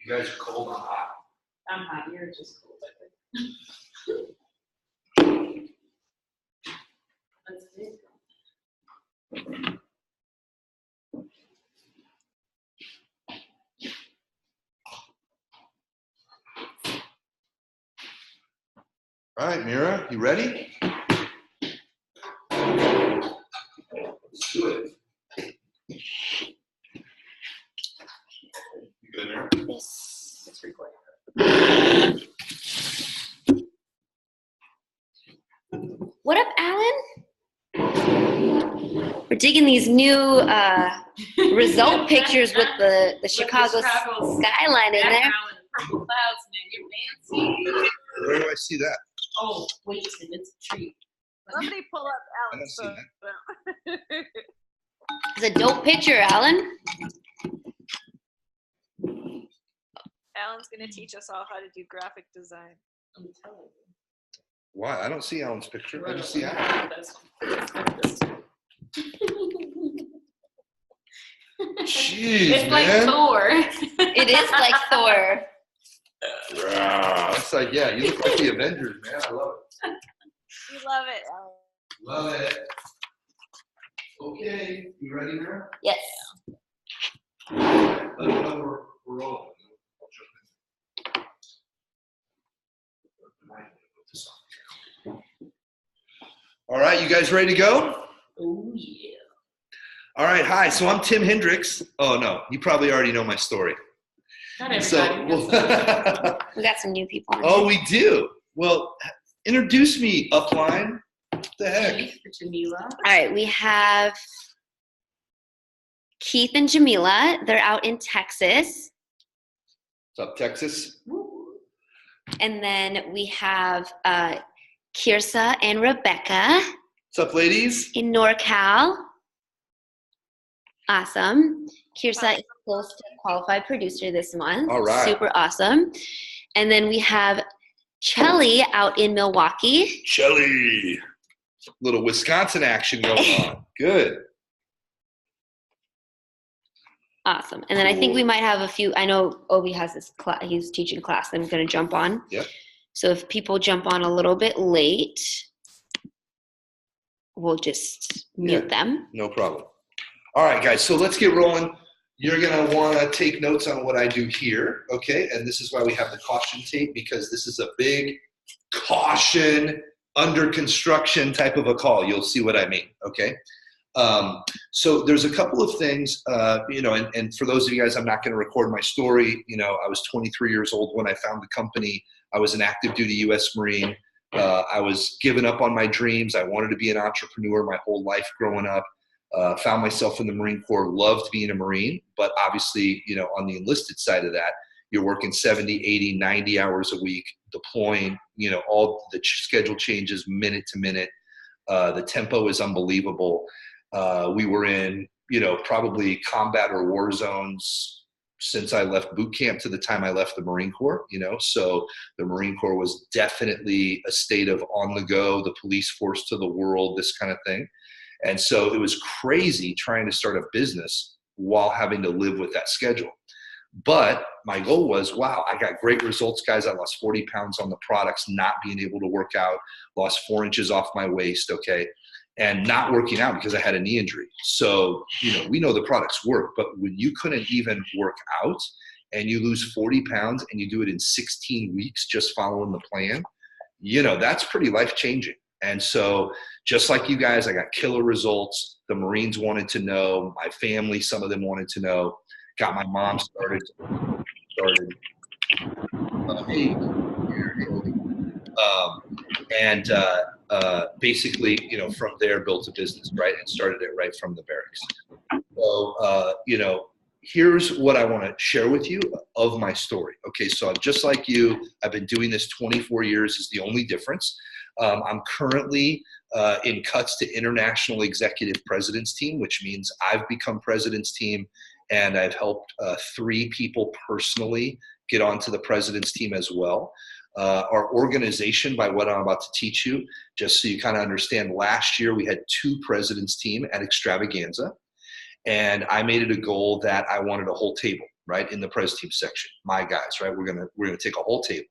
You guys are cold, I'm hot. I'm hot. You're just cold, I think. That's it. All right, Mira, you ready? Let's do it. You good, Mira? Yes. It's recording. What up, Alan? We're digging these new result pictures with the Chicago skyline in there. Purple clouds, man. You're fancy. Where do I see that? Oh, wait, it's a tree. Somebody pull up I don't Alan's see that. phone. It's a dope picture, Alan. Alan's going to teach us all how to do graphic design. I'm telling you. Why? I don't see Alan's picture. I just see Alan. Jeez, It's like man. Thor. It is like Thor. It's like, yeah, you look like the Avengers, man. I love it. We love it, Alan. Love it. Okay, you ready, Mira? Yes. Let me know we're rolling. All right, you guys ready to go? Oh, yeah. All right, hi. So I'm Tim Hendricks. Oh, no, you probably already know my story. Not everybody. We got some new people on Oh, here. we do? Well, introduce me, upline. What the heck? Keith for Jamila. All right, we have Keith and Jamila. They're out in Texas. What's up, Texas? Woo. And then we have Kirsa and Rebecca What's up, ladies? in NorCal. Awesome. Kirsa is close to qualified producer this month. All right. Super awesome. And then we have Chelly out in Milwaukee. Shelly. Little Wisconsin action going on. Good. Awesome. And then I think we might have a few. I know Obi has this class. He's teaching class that I'm going to jump on. Yep. So if people jump on a little bit late, we'll just mute them. No problem. All right, guys, so let's get rolling. You're going to want to take notes on what I do here, okay? And this is why we have the caution tape, because this is a big caution, under construction type of a call. You'll see what I mean, okay? So there's a couple of things, and for those of you guys, I'm not going to record my story. I was 23 years old when I found the company. I was an active duty U.S. Marine. I was giving up on my dreams. I wanted to be an entrepreneur my whole life growing up. Found myself in the Marine Corps, loved being a Marine, but obviously, on the enlisted side of that, you're working 70, 80, 90 hours a week, deploying, all the schedule changes minute to minute. The tempo is unbelievable. We were in, probably combat or war zones since I left boot camp to the time I left the Marine Corps, so the Marine Corps was definitely a state of on the go, the police force to the world, this kind of thing. And so it was crazy trying to start a business while having to live with that schedule. But my goal was, wow, I got great results, guys. I lost 40 pounds on the products, not being able to work out, lost 4 inches off my waist, okay, and not working out because I had a knee injury. So, we know the products work, but when you couldn't even work out and you lose 40 pounds and you do it in 16 weeks just following the plan, that's pretty life-changing. And so just like you guys, I got killer results. The Marines wanted to know. My family, some of them wanted to know. Got my mom started. Basically, from there built a business, right, and started it right from the barracks. So, here's what I want to share with you of my story. Okay, so just like you, I've been doing this 24 years is the only difference. I'm currently in cuts to international executive president's team, which means I've become president's team, and I've helped 3 people personally get onto the president's team as well. Our organization, by what I'm about to teach you, just so you kind of understand, last year we had 2 president's team at Extravaganza. And I made it a goal that I wanted a whole table, right, in the pres team section. My guys, right? We're gonna take a whole table.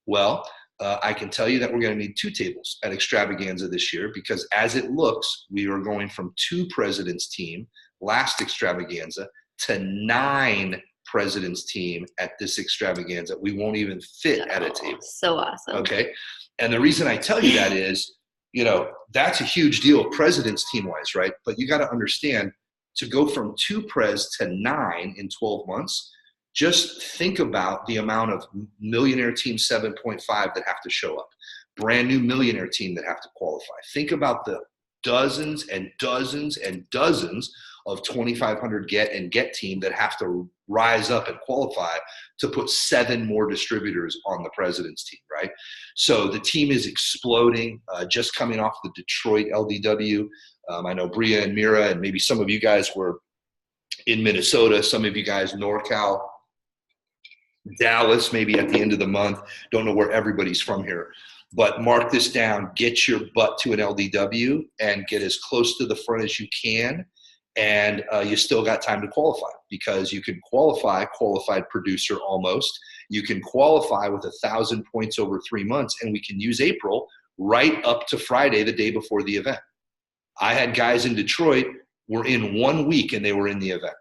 Well, I can tell you that we're going to need 2 tables at Extravaganza this year, because as it looks, we are going from 2 presidents team last Extravaganza to 9 presidents team at this Extravaganza. We won't even fit at a table. So awesome. Okay. And the reason I tell you that is, you know, that's a huge deal presidents team wise, right? But you got to understand, to go from 2 pres to 9 in 12 months, just think about the amount of millionaire team 7.5 that have to show up, brand new millionaire team that have to qualify. Think about the dozens and dozens and dozens of 2,500 get team that have to rise up and qualify to put 7 more distributors on the president's team, right? So the team is exploding, just coming off the Detroit LDW. I know Bria and Mira, and maybe some of you guys were in Minnesota, some of you guys NorCal, Dallas, maybe at the end of the month. Don't know where everybody's from here, but mark this down. Get your butt to an LDW and get as close to the front as you can, and you still got time to qualify, because you can qualify qualified producer almost. You can qualify with 1,000 points over 3 months, and we can use April right up to Friday, the day before the event. I had guys in Detroit were in 1 week and they were in the event.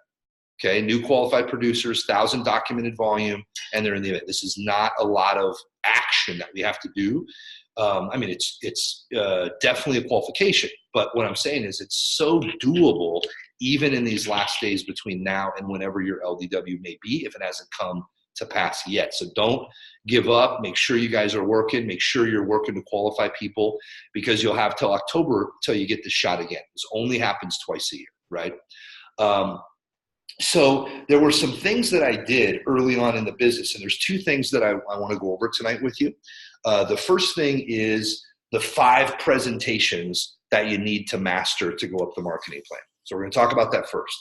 Okay, new qualified producers, 1,000 documented volume, and they're in the event. This is not a lot of action that we have to do. I mean, it's definitely a qualification, but what I'm saying is it's so doable even in these last days between now and whenever your LDW may be, if it hasn't come to pass yet. So don't give up. Make sure you guys are working. Make sure you're working to qualify people, because you'll have till October till you get the shot again. This only happens twice a year, right? So there were some things that I did early on in the business, and there's 2 things that I want to go over tonight with you. The first thing is the 5 presentations that you need to master to go up the marketing plan. So we're going to talk about that first.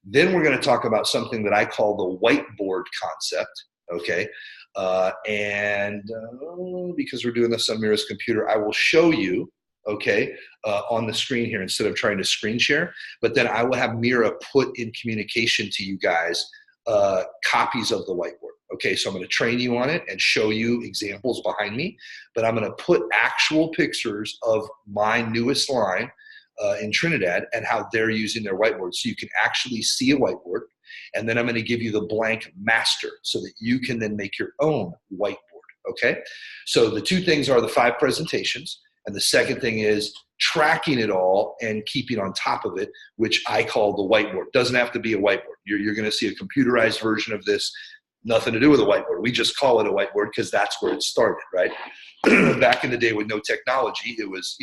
Then we're going to talk about something that I call the whiteboard concept, okay? Because we're doing this on Mira's computer, I will show you, okay, on the screen here instead of trying to screen share. But then I will have Mira put in communication to you guys copies of the whiteboard. Okay, so I'm going to train you on it and show you examples behind me, but I'm going to put actual pictures of my newest line in Trinidad and how they're using their whiteboard, so you can actually see a whiteboard. And then I'm going to give you the blank master so that you can then make your own whiteboard. Okay, so the 2 things are the 5 presentations, and the second thing is tracking it all and keeping on top of it, which I call the whiteboard. Doesn't have to be a whiteboard. You're going to see a computerized version of this. Nothing to do with a whiteboard. We just call it a whiteboard because that's where it started, right? Back in the day with no technology, it was,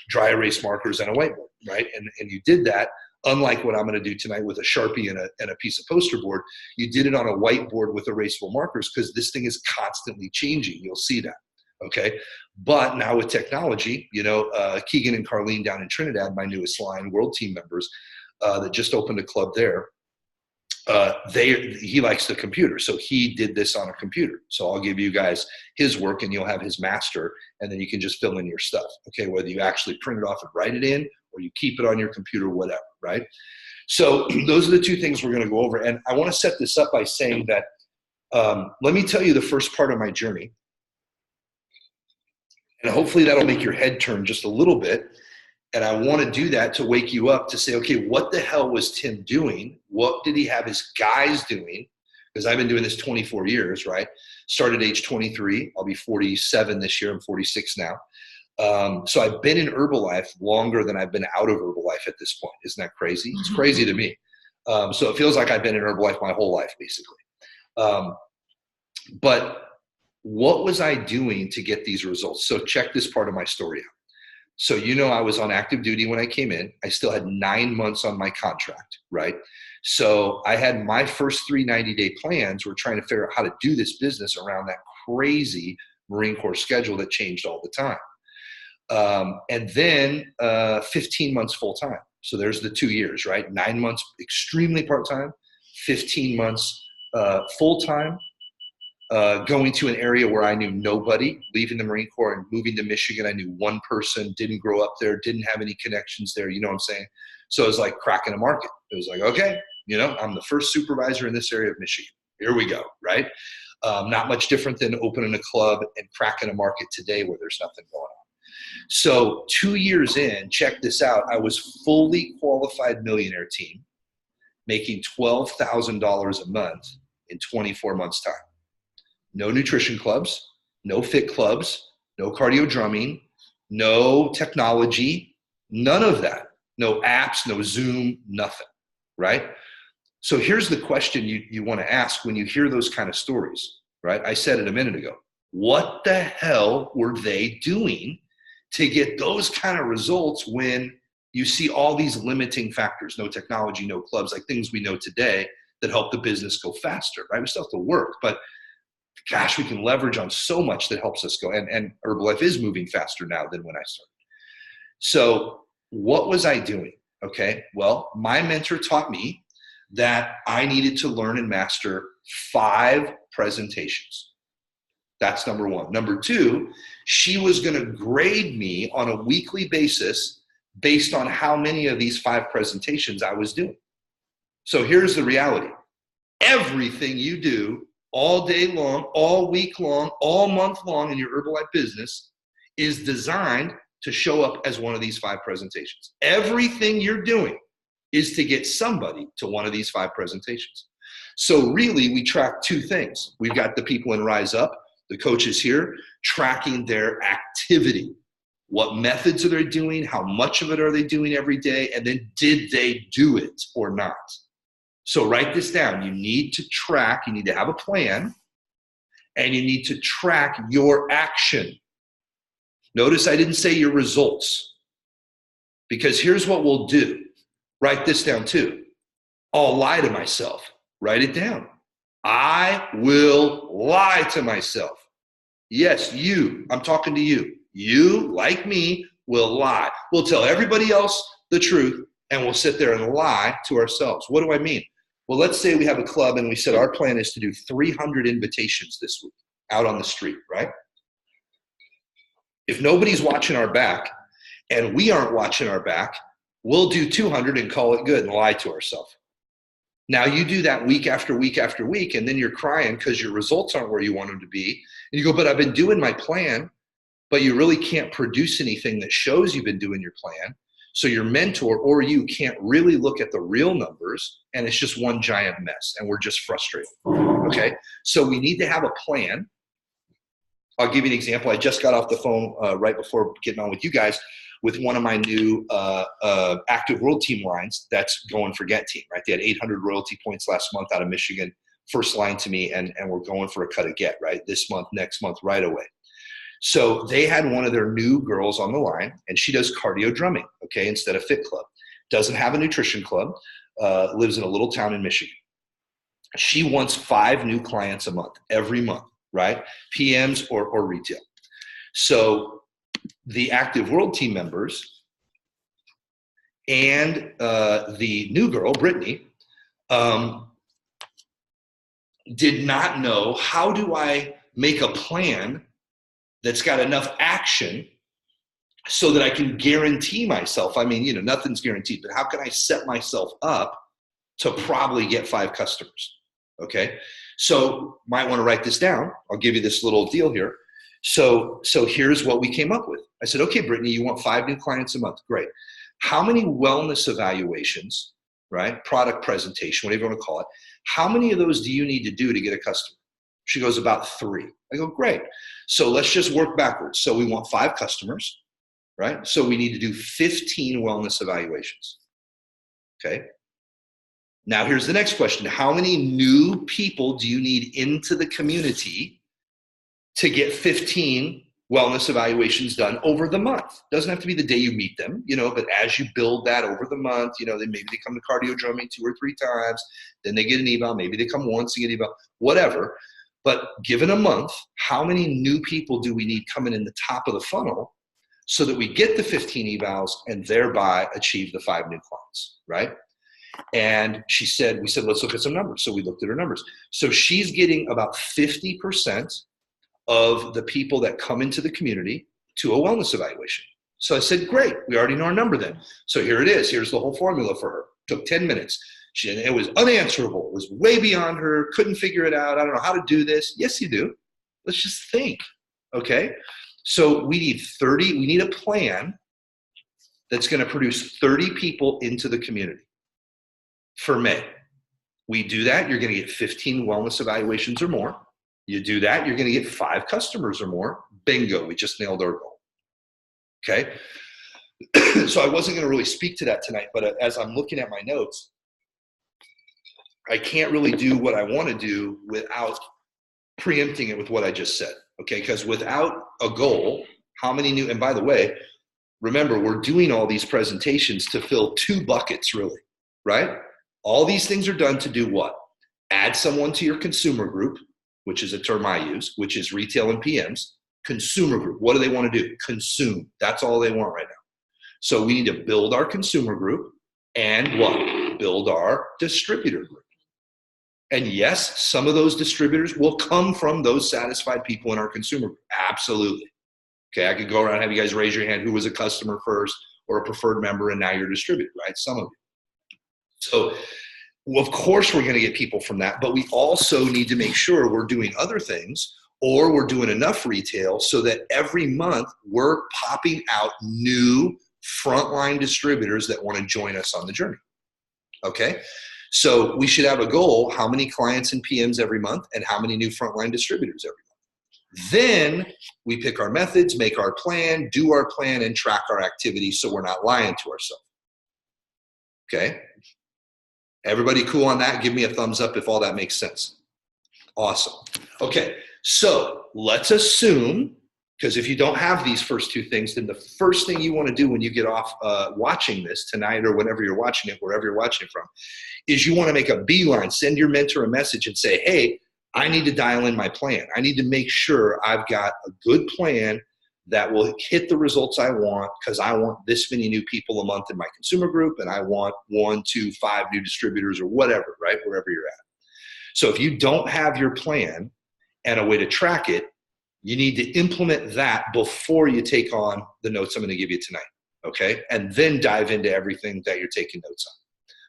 dry erase markers and a whiteboard, right? And you did that, unlike what I'm going to do tonight with a Sharpie and a piece of poster board. You did it on a whiteboard with erasable markers, because this thing is constantly changing. You'll see that, okay? But now with technology, Keegan and Carlene down in Trinidad, my newest line, world team members, that just opened a club there, he likes the computer, so he did this on a computer. So I'll give you guys his work, and you'll have his master, and then you can just fill in your stuff. Okay, whether you actually print it off and write it in, or you keep it on your computer, whatever, right? So those are the 2 things we're going to go over, and I want to set this up by saying that let me tell you the first part of my journey, and hopefully that'll make your head turn just a little bit. And I want to do that to wake you up to say, okay, what the hell was Tim doing? What did he have his guys doing? Because I've been doing this 24 years, right? Started age 23. I'll be 47 this year. I'm 46 now. So I've been in Herbalife longer than I've been out of Herbalife at this point. Isn't that crazy? It's crazy to me. So it feels like I've been in Herbalife my whole life, basically. But what was I doing to get these results? So check this part of my story out. So, I was on active duty when I came in. I still had 9 months on my contract, right? So I had my first 3 90-day plans were trying to figure out how to do this business around that crazy Marine Corps schedule that changed all the time. And then 15 months full-time. So there's the 2 years, right? 9 months extremely part-time, 15 months full-time. Going to an area where I knew nobody, leaving the Marine Corps and moving to Michigan. I knew one person, didn't grow up there, didn't have any connections there. You know what I'm saying? So it was like cracking a market. It was like, okay, I'm the first supervisor in this area of Michigan. Here we go, right? Not much different than opening a club and cracking a market today where there's nothing going on. So 2 years in, check this out, I was fully qualified millionaire team, making $12,000 a month in 24 months' time. No nutrition clubs, no fit clubs, no cardio drumming, no technology, none of that. No apps, no Zoom, nothing, right? So here's the question you want to ask when you hear those kind of stories, right? I said it a minute ago. What the hell were they doing to get those kind of results when you see all these limiting factors, no technology, no clubs, like things we know today that help the business go faster, right? We still have to work, but gosh, we can leverage on so much that helps us go. And Herbalife is moving faster now than when I started. So what was I doing? Okay, well, my mentor taught me that I needed to learn and master 5 presentations. That's number 1. Number 2, she was going to grade me on a weekly basis based on how many of these 5 presentations I was doing. So here's the reality. Everything you do all day long, all week long, all month long in your Herbalife business is designed to show up as one of these 5 presentations. Everything you're doing is to get somebody to one of these 5 presentations. So really, we track 2 things. We've got the people in Rise Up, the coaches here, tracking their activity. What methods are they doing? How much of it are they doing every day? And then did they do it or not? So write this down. You need to track, you need to have a plan, and you need to track your action. Notice I didn't say your results, because here's what we'll do. Write this down too. I'll lie to myself. Write it down. I will lie to myself. Yes, you. I'm talking to you. You, like me, will lie. We'll tell everybody else the truth, and we'll sit there and lie to ourselves. What do I mean? Well, let's say we have a club and we said our plan is to do 300 invitations this week out on the street, right? If nobody's watching our back and we aren't watching our back, we'll do 200 and call it good and lie to ourselves. Now you do that week after week after week, and then you're crying because your results aren't where you want them to be. And you go, but I've been doing my plan, but you really can't produce anything that shows you've been doing your plan. So your mentor or you can't really look at the real numbers, and it's just one giant mess, and we're just frustrated, okay? So we need to have a plan. I'll give you an example. I just got off the phone right before getting on with you guys with one of my new active world team lines that's going for Get Team, right? They had 800 royalty points last month out of Michigan, first line to me, and we're going for a cut of Get, right? This month, next month, right away. So they had one of their new girls on the line, and she does cardio drumming, okay, instead of fit club. Doesn't have a nutrition club, lives in a little town in Michigan. She wants 5 new clients a month, every month, right? PMs or retail. So the active world team members and the new girl, Brittany, did not know, how do I make a plan that's got enough action so that I can guarantee myself, I mean, nothing's guaranteed, but how can I set myself up to probably get 5 customers, okay? So might want to write this down. I'll give you this little deal here. So here's what we came up with. I said, okay, Brittany, you want 5 new clients a month. Great. How many wellness evaluations, right? Product presentation, whatever you want to call it. How many of those do you need to do to get a customer? She goes, about 3. I go, great. So let's just work backwards. So we want 5 customers, right? So we need to do 15 wellness evaluations. Okay. Now here's the next question. How many new people do you need into the community to get 15 wellness evaluations done over the month? Doesn't have to be the day you meet them, but as you build that over the month, then maybe they come to cardio drumming 2 or 3 times, then they get an eval, maybe they come once and get an eval, whatever. But given a month, how many new people do we need coming in the top of the funnel so that we get the 15 evals and thereby achieve the 5 new clients, right? And we said, let's look at some numbers. So we looked at her numbers. So she's getting about 50% of the people that come into the community to a wellness evaluation. So I said, great, we already know our number then. So here it is. Here's the whole formula for her. Took 10 minutes. It was unanswerable. It was way beyond her. Couldn't figure it out. I don't know how to do this. Yes, you do. Let's just think, okay? So we need a plan that's going to produce 30 people into the community for May. We do that, you're going to get 15 wellness evaluations or more. You do that, you're going to get 5 customers or more. Bingo, we just nailed our goal. Okay? So I wasn't going to really speak to that tonight, but as I'm looking at my notes, I can't really do what I want to do without preempting it with what I just said. Okay? Because without a goal, how many new, and by the way, remember, we're doing all these presentations to fill 2 buckets, really, right? All these things are done to do what? Add someone to your consumer group, which is a term I use, which is retail and PMs. Consumer group, what do they want to do? Consume. That's all they want right now. So we need to build our consumer group and what? Build our distributor group. And yes, some of those distributors will come from those satisfied people in our consumer group. Absolutely. Okay, I could go around and have you guys raise your hand who was a customer first or a preferred member and now you're a distributor, right? Some of you. So, of course, we're going to get people from that, but we also need to make sure we're doing other things or we're doing enough retail so that every month we're popping out new frontline distributors that want to join us on the journey. Okay? So we should have a goal, how many clients and PMs every month and how many new frontline distributors every month. Then we pick our methods, make our plan, do our plan, and track our activities so we're not lying to ourselves. Okay? Everybody cool on that? Give me a thumbs up if all that makes sense. Awesome. Okay, so let's assume, because if you don't have these first 2 things, then the first thing you want to do when you get off watching this tonight or whenever you're watching it, wherever you're watching it from, is you want to make a beeline, send your mentor a message and say, hey, I need to dial in my plan. I need to make sure I've got a good plan that will hit the results I want because I want this many new people a month in my consumer group and I want 1, 2, 5 new distributors or whatever, right? Wherever you're at. So if you don't have your plan and a way to track it, you need to implement that before you take on the notes I'm going to give you tonight, okay? And then dive into everything that you're taking notes on.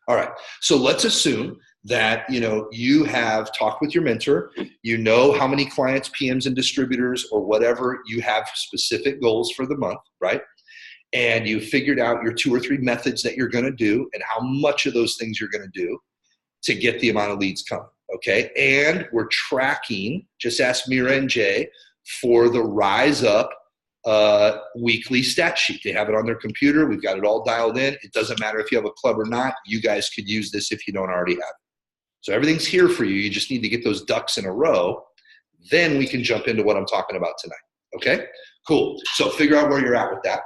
All right, so let's assume that you have talked with your mentor, you know how many clients, PMs, and distributors or whatever you have specific goals for the month, right? And you figured out your 2 or 3 methods that you're going to do and how much of those things you're going to do to get the amount of leads coming, okay? And we're tracking, just ask Mira and Jay, for the Rise Up weekly stat sheet. They have it on their computer. We've got it all dialed in. It doesn't matter if you have a club or not. You guys could use this if you don't already have it. So everything's here for you. You just need to get those ducks in a row. Then we can jump into what I'm talking about tonight. Okay? Cool. So figure out where you're at with that.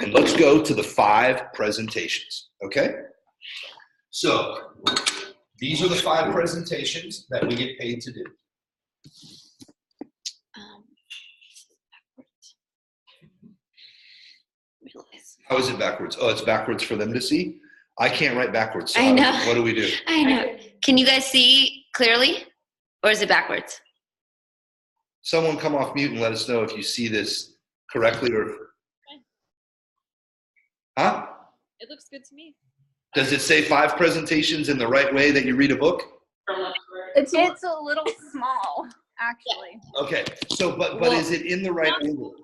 And let's go to the 5 presentations. Okay? So these are the 5 presentations that we get paid to do. How is it backwards? Oh, it's backwards for them to see? I can't write backwards. So I know. What do we do? I know. Can you guys see clearly? Or is it backwards? Someone come off mute and let us know if you see this correctly or. Huh? It looks good to me. Does it say 5 presentations in the right way that you read a book? It's a little small, actually. Okay. So, but is it in the right order?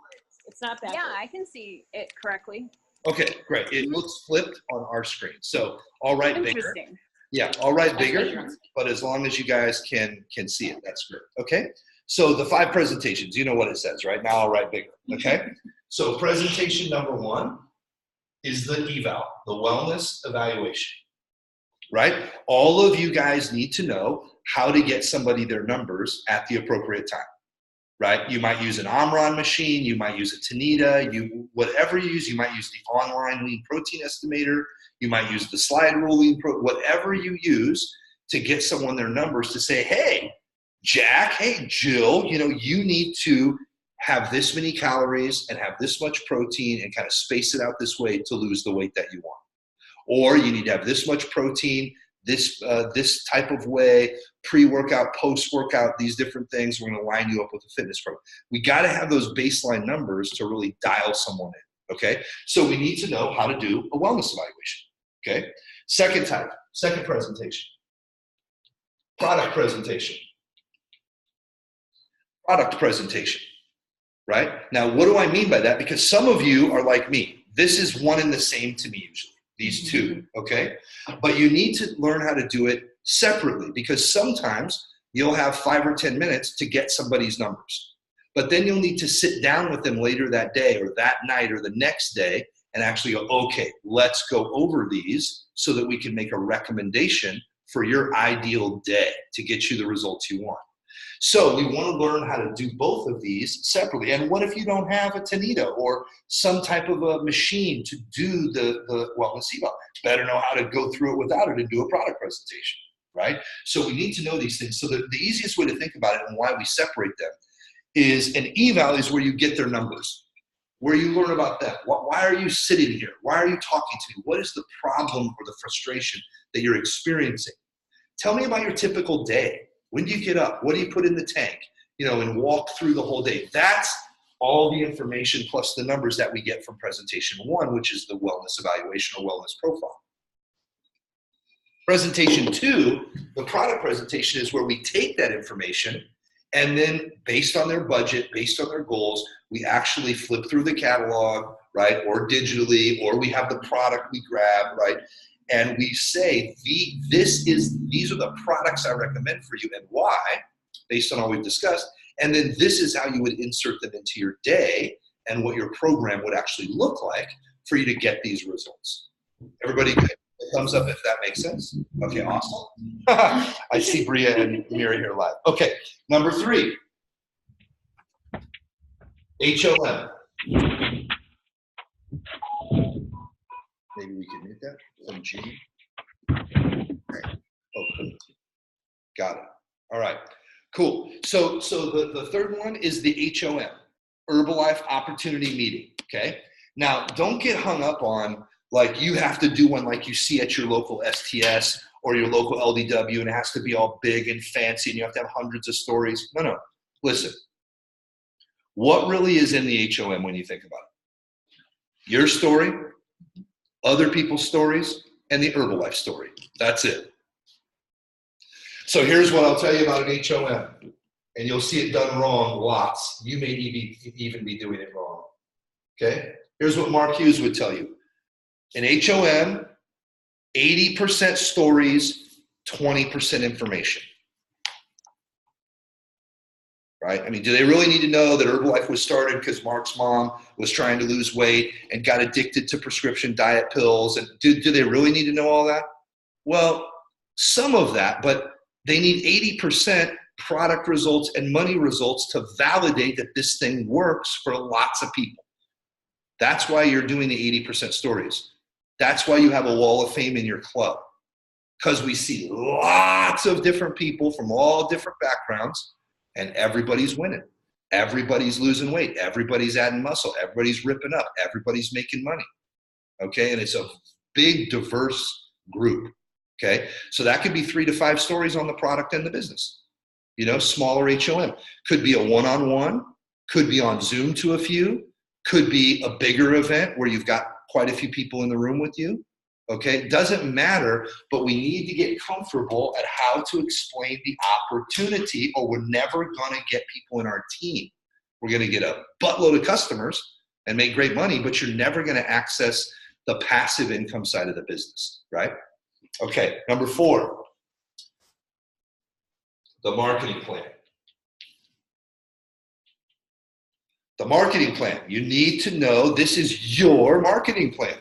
It's not backwards. Yeah, I can see it correctly. Okay, great. It looks flipped on our screen. So I'll write bigger. Interesting. Yeah, I'll write bigger, but as long as you guys can see it, that's great. Okay? So the 5 presentations, you know what it says, right? Now I'll write bigger. Okay? So presentation number 1 is the eval, the wellness evaluation. Right? All of you guys need to know how to get somebody their numbers at the appropriate time. Right? You might use an Omron machine, you might use a Tanita, whatever you use, you might use the online lean protein estimator, you might use the slide rule lean whatever you use to get someone their numbers to say, hey, Jack, hey, Jill, you need to have this many calories and have this much protein and kind of space it out this way to lose the weight that you want. Or you need to have this much protein, this type of way, pre-workout, post-workout, these different things. We're going to line you up with a fitness program. We got to have those baseline numbers to really dial someone in, okay? So we need to know how to do a wellness evaluation, okay? Second presentation, product presentation. Product presentation, right? Now, what do I mean by that? Because some of you are like me. This is one and the same to me usually, these two, okay? But you need to learn how to do it separately, because sometimes you'll have 5 or 10 minutes to get somebody's numbers. But then you'll need to sit down with them later that day or that night or the next day and actually go, okay, let's go over these so that we can make a recommendation for your ideal day to get you the results you want. So we want to learn how to do both of these separately. And what if you don't have a Tanita or some type of a machine to do the wellness eval? Better know how to go through it without it and do a product presentation, right? So we need to know these things. So the easiest way to think about it and why we separate them is an eval is where you get their numbers, where you learn about them. Why are you sitting here? Why are you talking to me? What is the problem or the frustration that you're experiencing? Tell me about your typical day. When do you get up? What do you put in the tank? And walk through the whole day. That's all the information plus the numbers that we get from presentation 1, which is the wellness evaluation or wellness profile. Presentation 2, the product presentation, is where we take that information and then based on their budget, based on their goals, we actually flip through the catalog, right? Or digitally, or we have the product we grab, right? And we say, these are the products I recommend for you and why, based on all we've discussed. And then this is how you would insert them into your day and what your program would actually look like for you to get these results. Everybody good? Thumbs up if that makes sense. Okay, awesome. I see Bria and Miri here live. Okay, number 3, HOM. Maybe we can mute that from G. Okay. Oh, cool. Got it. All right. Cool. So the third one is the HOM, Herbalife Opportunity Meeting. Okay. Now, don't get hung up on like you have to do one like you see at your local STS or your local LDW, and it has to be all big and fancy, and you have to have hundreds of stories. No. Listen. What really is in the HOM when you think about it? Your story, other people's stories, and the Herbalife story. That's it. So here's what I'll tell you about an HOM, and you'll see it done wrong lots. You may even be doing it wrong. Okay? Here's what Mark Hughes would tell you. An HOM, 80% stories, 20% information. Right? I mean, do they really need to know that Herbalife was started because Mark's mom was trying to lose weight and got addicted to prescription diet pills? And do they really need to know all that? Well, some of that, but they need 80% product results and money results to validate that this thing works for lots of people. That's why you're doing the 80% stories. That's why you have a wall of fame in your club, because we see lots of different people from all different backgrounds. And everybody's winning. Everybody's losing weight. Everybody's adding muscle. Everybody's ripping up. Everybody's making money. Okay? And it's a big, diverse group. Okay? So that could be 3 to 5 stories on the product and the business. Smaller HOM. Could be a one-on-one. Could be on Zoom to a few. Could be a bigger event where you've got quite a few people in the room with you. Okay, doesn't matter, but we need to get comfortable at how to explain the opportunity, or we're never going to get people in our team. We're going to get a buttload of customers and make great money, but you're never going to access the passive income side of the business, right? Okay, number 4, the marketing plan. The marketing plan. You need to know this is your marketing plan.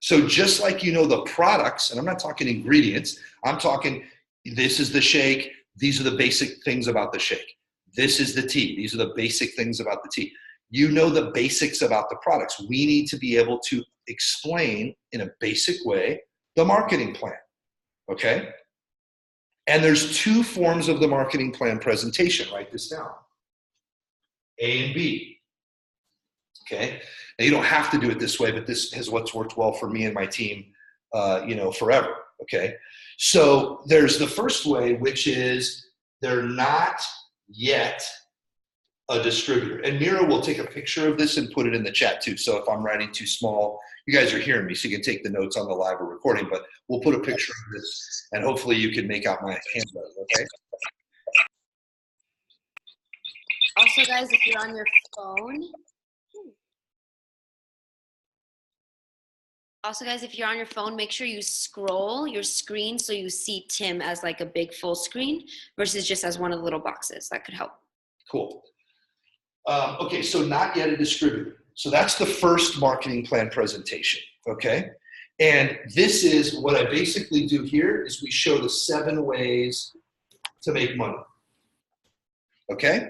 So just like the products, and I'm not talking ingredients, I'm talking this is the shake, these are the basic things about the shake. This is the tea, these are the basic things about the tea. You know the basics about the products. We need to be able to explain in a basic way the marketing plan, okay? And there's 2 forms of the marketing plan presentation. Write this down. A and B, okay? Now, you don't have to do it this way, but this is what's worked well for me and my team, forever, okay? So there's the first way, which is they're not yet a distributor. And Mira will take a picture of this and put it in the chat too. So if I'm writing too small, you guys are hearing me, so you can take the notes on the live or recording, but we'll put a picture of this and hopefully you can make out my handwriting, okay? Also, guys, if you're on your phone, make sure you scroll your screen so you see Tim as like a big full screen versus just as one of the little boxes. That could help. Cool. Okay, so not yet a distributor. So that's the first marketing plan presentation, okay? And this is what I basically do here is we show the 7 ways to make money, okay?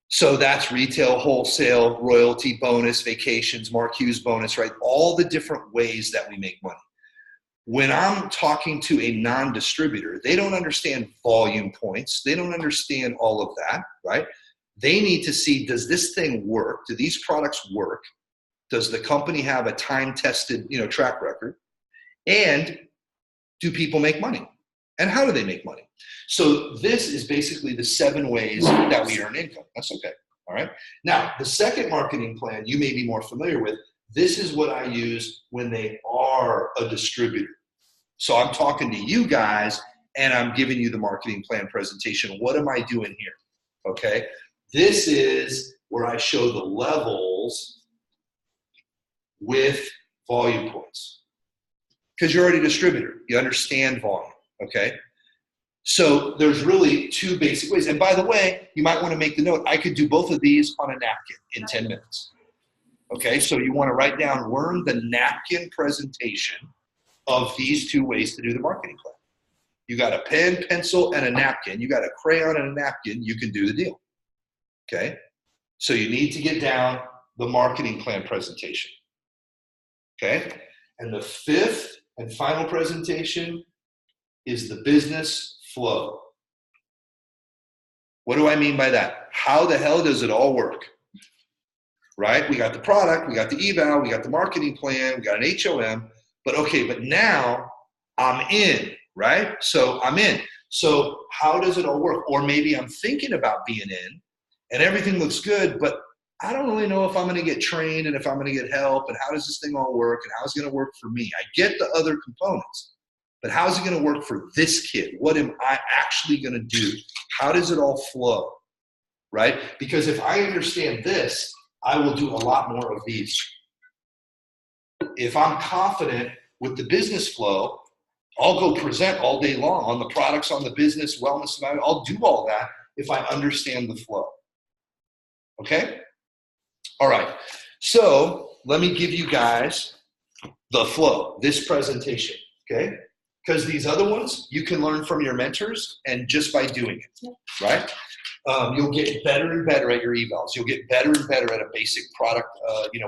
So that's retail, wholesale, royalty, bonus, vacations, Mark Hughes bonus, right? All the different ways that we make money. When I'm talking to a non-distributor, they don't understand volume points. They don't understand all of that, right? They need to see, does this thing work? Do these products work? Does the company have a time-tested, track record? And do people make money? And how do they make money? So this is basically the 7 ways that we earn income. That's okay, all right? Now, the second marketing plan you may be more familiar with, this is what I use when they are a distributor. So I'm talking to you guys and I'm giving you the marketing plan presentation. What am I doing here, okay? This is where I show the levels with volume points. Because you're already a distributor. You understand volume, okay? So there's really 2 basic ways. And by the way, you might want to make the note, I could do both of these on a napkin in 10 minutes. Okay, so you want to write down, learn the napkin presentation of these 2 ways to do the marketing plan. You got a pen, pencil, and a napkin. You got a crayon and a napkin, you can do the deal. Okay, so you need to get down the marketing plan presentation. Okay, and the 5th and final presentation is the business flow. What do I mean by that? How the hell does it all work? Right? We got the product, we got the eval, we got the marketing plan, we got an HOM, but now I'm in, right? So I'm in. So how does it all work? Or maybe I'm thinking about being in and everything looks good, but I don't really know if I'm going to get trained and if I'm going to get help and how does this thing all work and how's it going to work for me? I get the other components, but how's it going to work for this kid? What am I actually going to do? How does it all flow, right? Because if I understand this, I will do a lot more of these. If I'm confident with the business flow, I'll go present all day long on the products, on the business, wellness, I'll do all that if I understand the flow. Okay? All right. So let me give you guys the flow, this presentation, okay? Because these other ones, you can learn from your mentors and just by doing it, right? You'll get better and better at your evals. You'll get better and better at a basic product,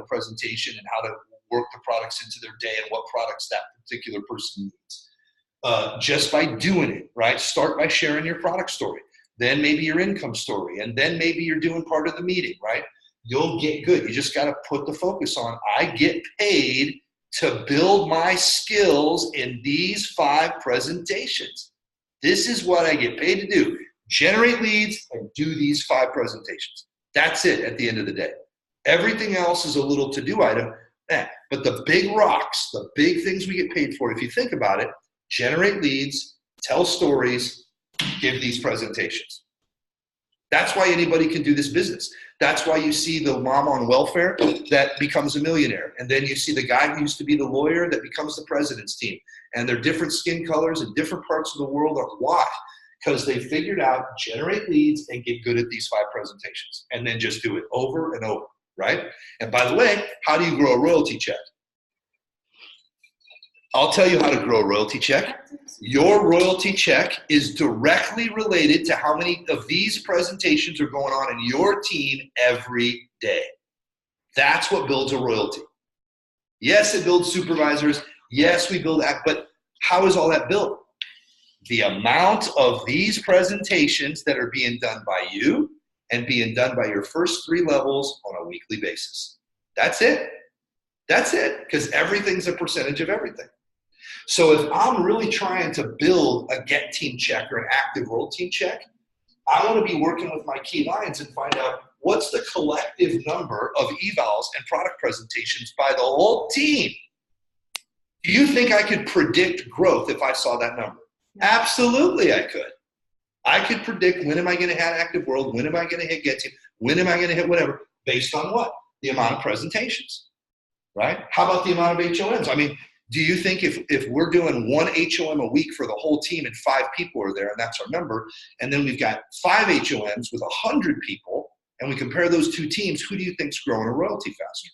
presentation and how to work the products into their day and what products that particular person needs. Just by doing it, right? Start by sharing your product story. Then maybe your income story. And then maybe you're doing part of the meeting, right? You'll get good. You just got to put the focus on, I get paid to build my skills in these 5 presentations. This is what I get paid to do. Generate leads and do these 5 presentations. That's it at the end of the day. Everything else is a little to-do item. But the big rocks, the big things we get paid for, if you think about it, generate leads, tell stories, give these presentations. That's why anybody can do this business. That's why you see the mom on welfare that becomes a millionaire. And then you see the guy who used to be the lawyer that becomes the president's team. And they're different skin colors in different parts of the world. Why? Because they figured out generate leads and get good at these 5 presentations. And then just do it over and over, right? And by the way, how do you grow a royalty check? I'll tell you how to grow a royalty check. Your royalty check is directly related to how many of these presentations are going on in your team every day. That's what builds a royalty. Yes, it builds supervisors. Yes, we build that, but how is all that built? The amount of these presentations that are being done by you and being done by your first 3 levels on a weekly basis. That's it. That's it, because everything's a percentage of everything. So if I'm really trying to build a get team check or an active world team check, I want to be working with my key lines and find out what's the collective number of evals and product presentations by the whole team. Do you think I could predict growth if I saw that number? Absolutely I could. I could predict when am I going to hit active world, when am I going to hit get team, when am I going to hit whatever, based on what? The amount of presentations, right? How about the amount of HOMs? I mean, do you think if we're doing 1 HOM a week for the whole team and 5 people are there and that's our number, and then we've got 5 HOMs with 100 people, and we compare those 2 teams, who do you think's growing a royalty faster?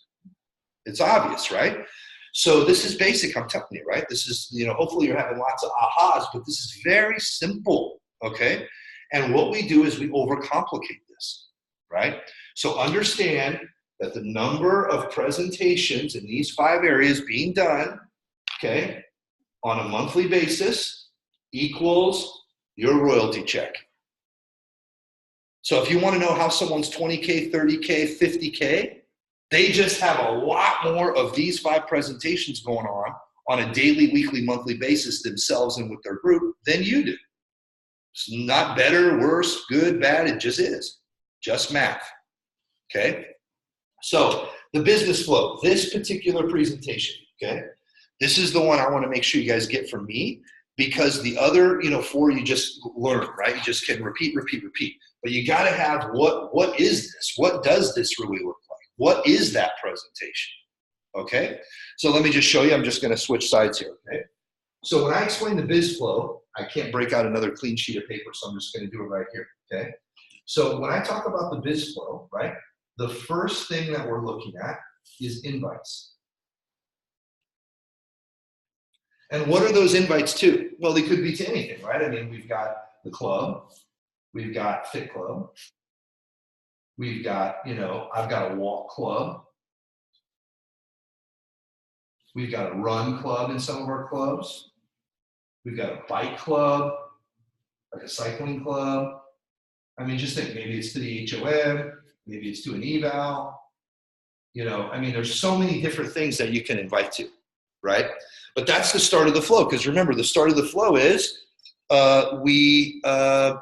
It's obvious, right? So this is basic, I'm telling you, right? This is, hopefully you're having lots of ahas, but this is very simple, okay? And what we do is we overcomplicate this, right? So understand that the number of presentations in these 5 areas being done, okay, on a monthly basis equals your royalty check. So if you want to know how someone's 20K, 30K, 50K, they just have a lot more of these 5 presentations going on a daily, weekly, monthly basis themselves and with their group than you do. It's not better, worse, good, bad, it just is. Just math, okay? So the business flow, this particular presentation, okay? This is the one I want to make sure you guys get from me, because the other, 4 you just learn, right? You just can repeat. But you got to have what is this? What does this really look like? What is that presentation? Okay? So let me just show you. I'm just going to switch sides here, okay? So when I explain the biz flow, I can't break out another clean sheet of paper, so I'm just going to do it right here, okay? So when I talk about the biz flow, right, the first thing that we're looking at is invites. And what are those invites to? Well, they could be to anything, right? I mean, we've got the club, we've got Fit Club, we've got, I've got a walk club, we've got a run club in some of our clubs, we've got a bike club, like a cycling club. I mean, just think, maybe it's to the HOM, maybe it's to an eval. I mean, there's so many different things that you can invite to, right? But that's the start of the flow, because remember, the start of the flow is we have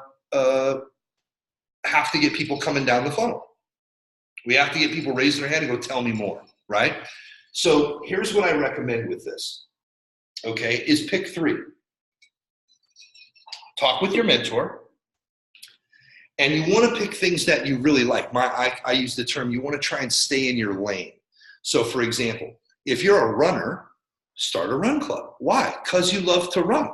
to get people coming down the funnel. We have to get people raising their hand and go, tell me more, right? So here's what I recommend with this, okay, is pick 3. Talk with your mentor, and you want to pick things that you really like. I use the term, you want to try and stay in your lane. So for example, if you're a runner, start a run club. Why? Because you love to run.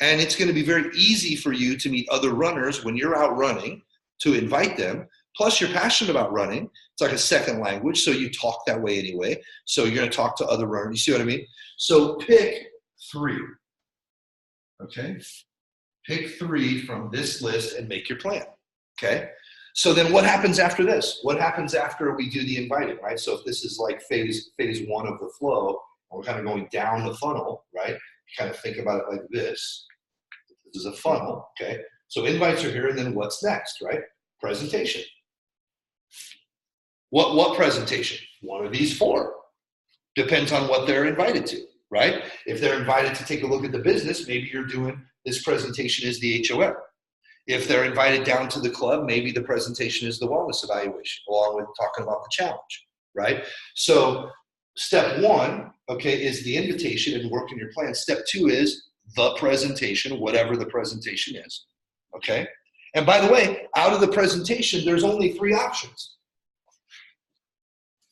And it's going to be very easy for you to meet other runners when you're out running, to invite them. Plus, you're passionate about running. It's like a second language, so you talk that way anyway. So you're going to talk to other runners. You see what I mean? So pick 3. Okay? Pick 3 from this list and make your plan. Okay? So then what happens after this? What happens after we do the inviting, right? So if this is like phase 1 of the flow, and we're kind of going down the funnel, right? You kind of think about it like this. This is a funnel, okay? So invites are here, and then what's next, right? Presentation. What presentation? One of these 4. Depends on what they're invited to, right? If they're invited to take a look at the business, maybe you're doing this presentation is the HOM. If they're invited down to the club, maybe the presentation is the wellness evaluation, along with talking about the challenge, right? So step 1, okay, is the invitation and working your plan. Step 2 is the presentation, whatever the presentation is, okay? And by the way, out of the presentation, there's only 3 options.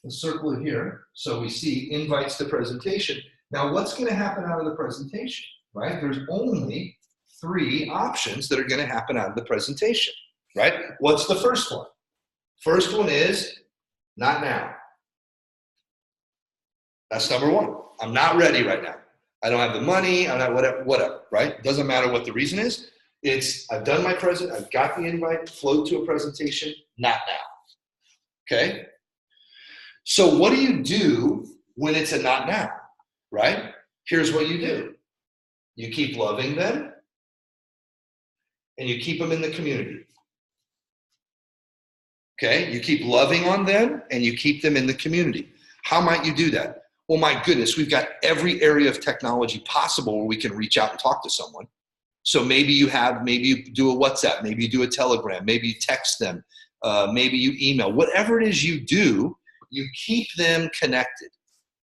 Let's circle it here. So we see invites to presentation. Now, what's going to happen out of the presentation, right? There's only 3 options that are going to happen out of the presentation, right? What's the first one? First one is not now. That's number 1. I'm not ready right now. I don't have the money. I'm not whatever, right? Doesn't matter what the reason is. It's I've done my present. I've got the invite, flowed to a presentation, not now. Okay? So what do you do when it's a not now, right? Here's what you do. You keep loving them, and you keep them in the community. Okay? You keep loving on them, and you keep them in the community. How might you do that? Well, my goodness, we've got every area of technology possible where we can reach out and talk to someone. So maybe you do a WhatsApp, maybe you do a Telegram, maybe you text them, maybe you email. Whatever it is you do, you keep them connected.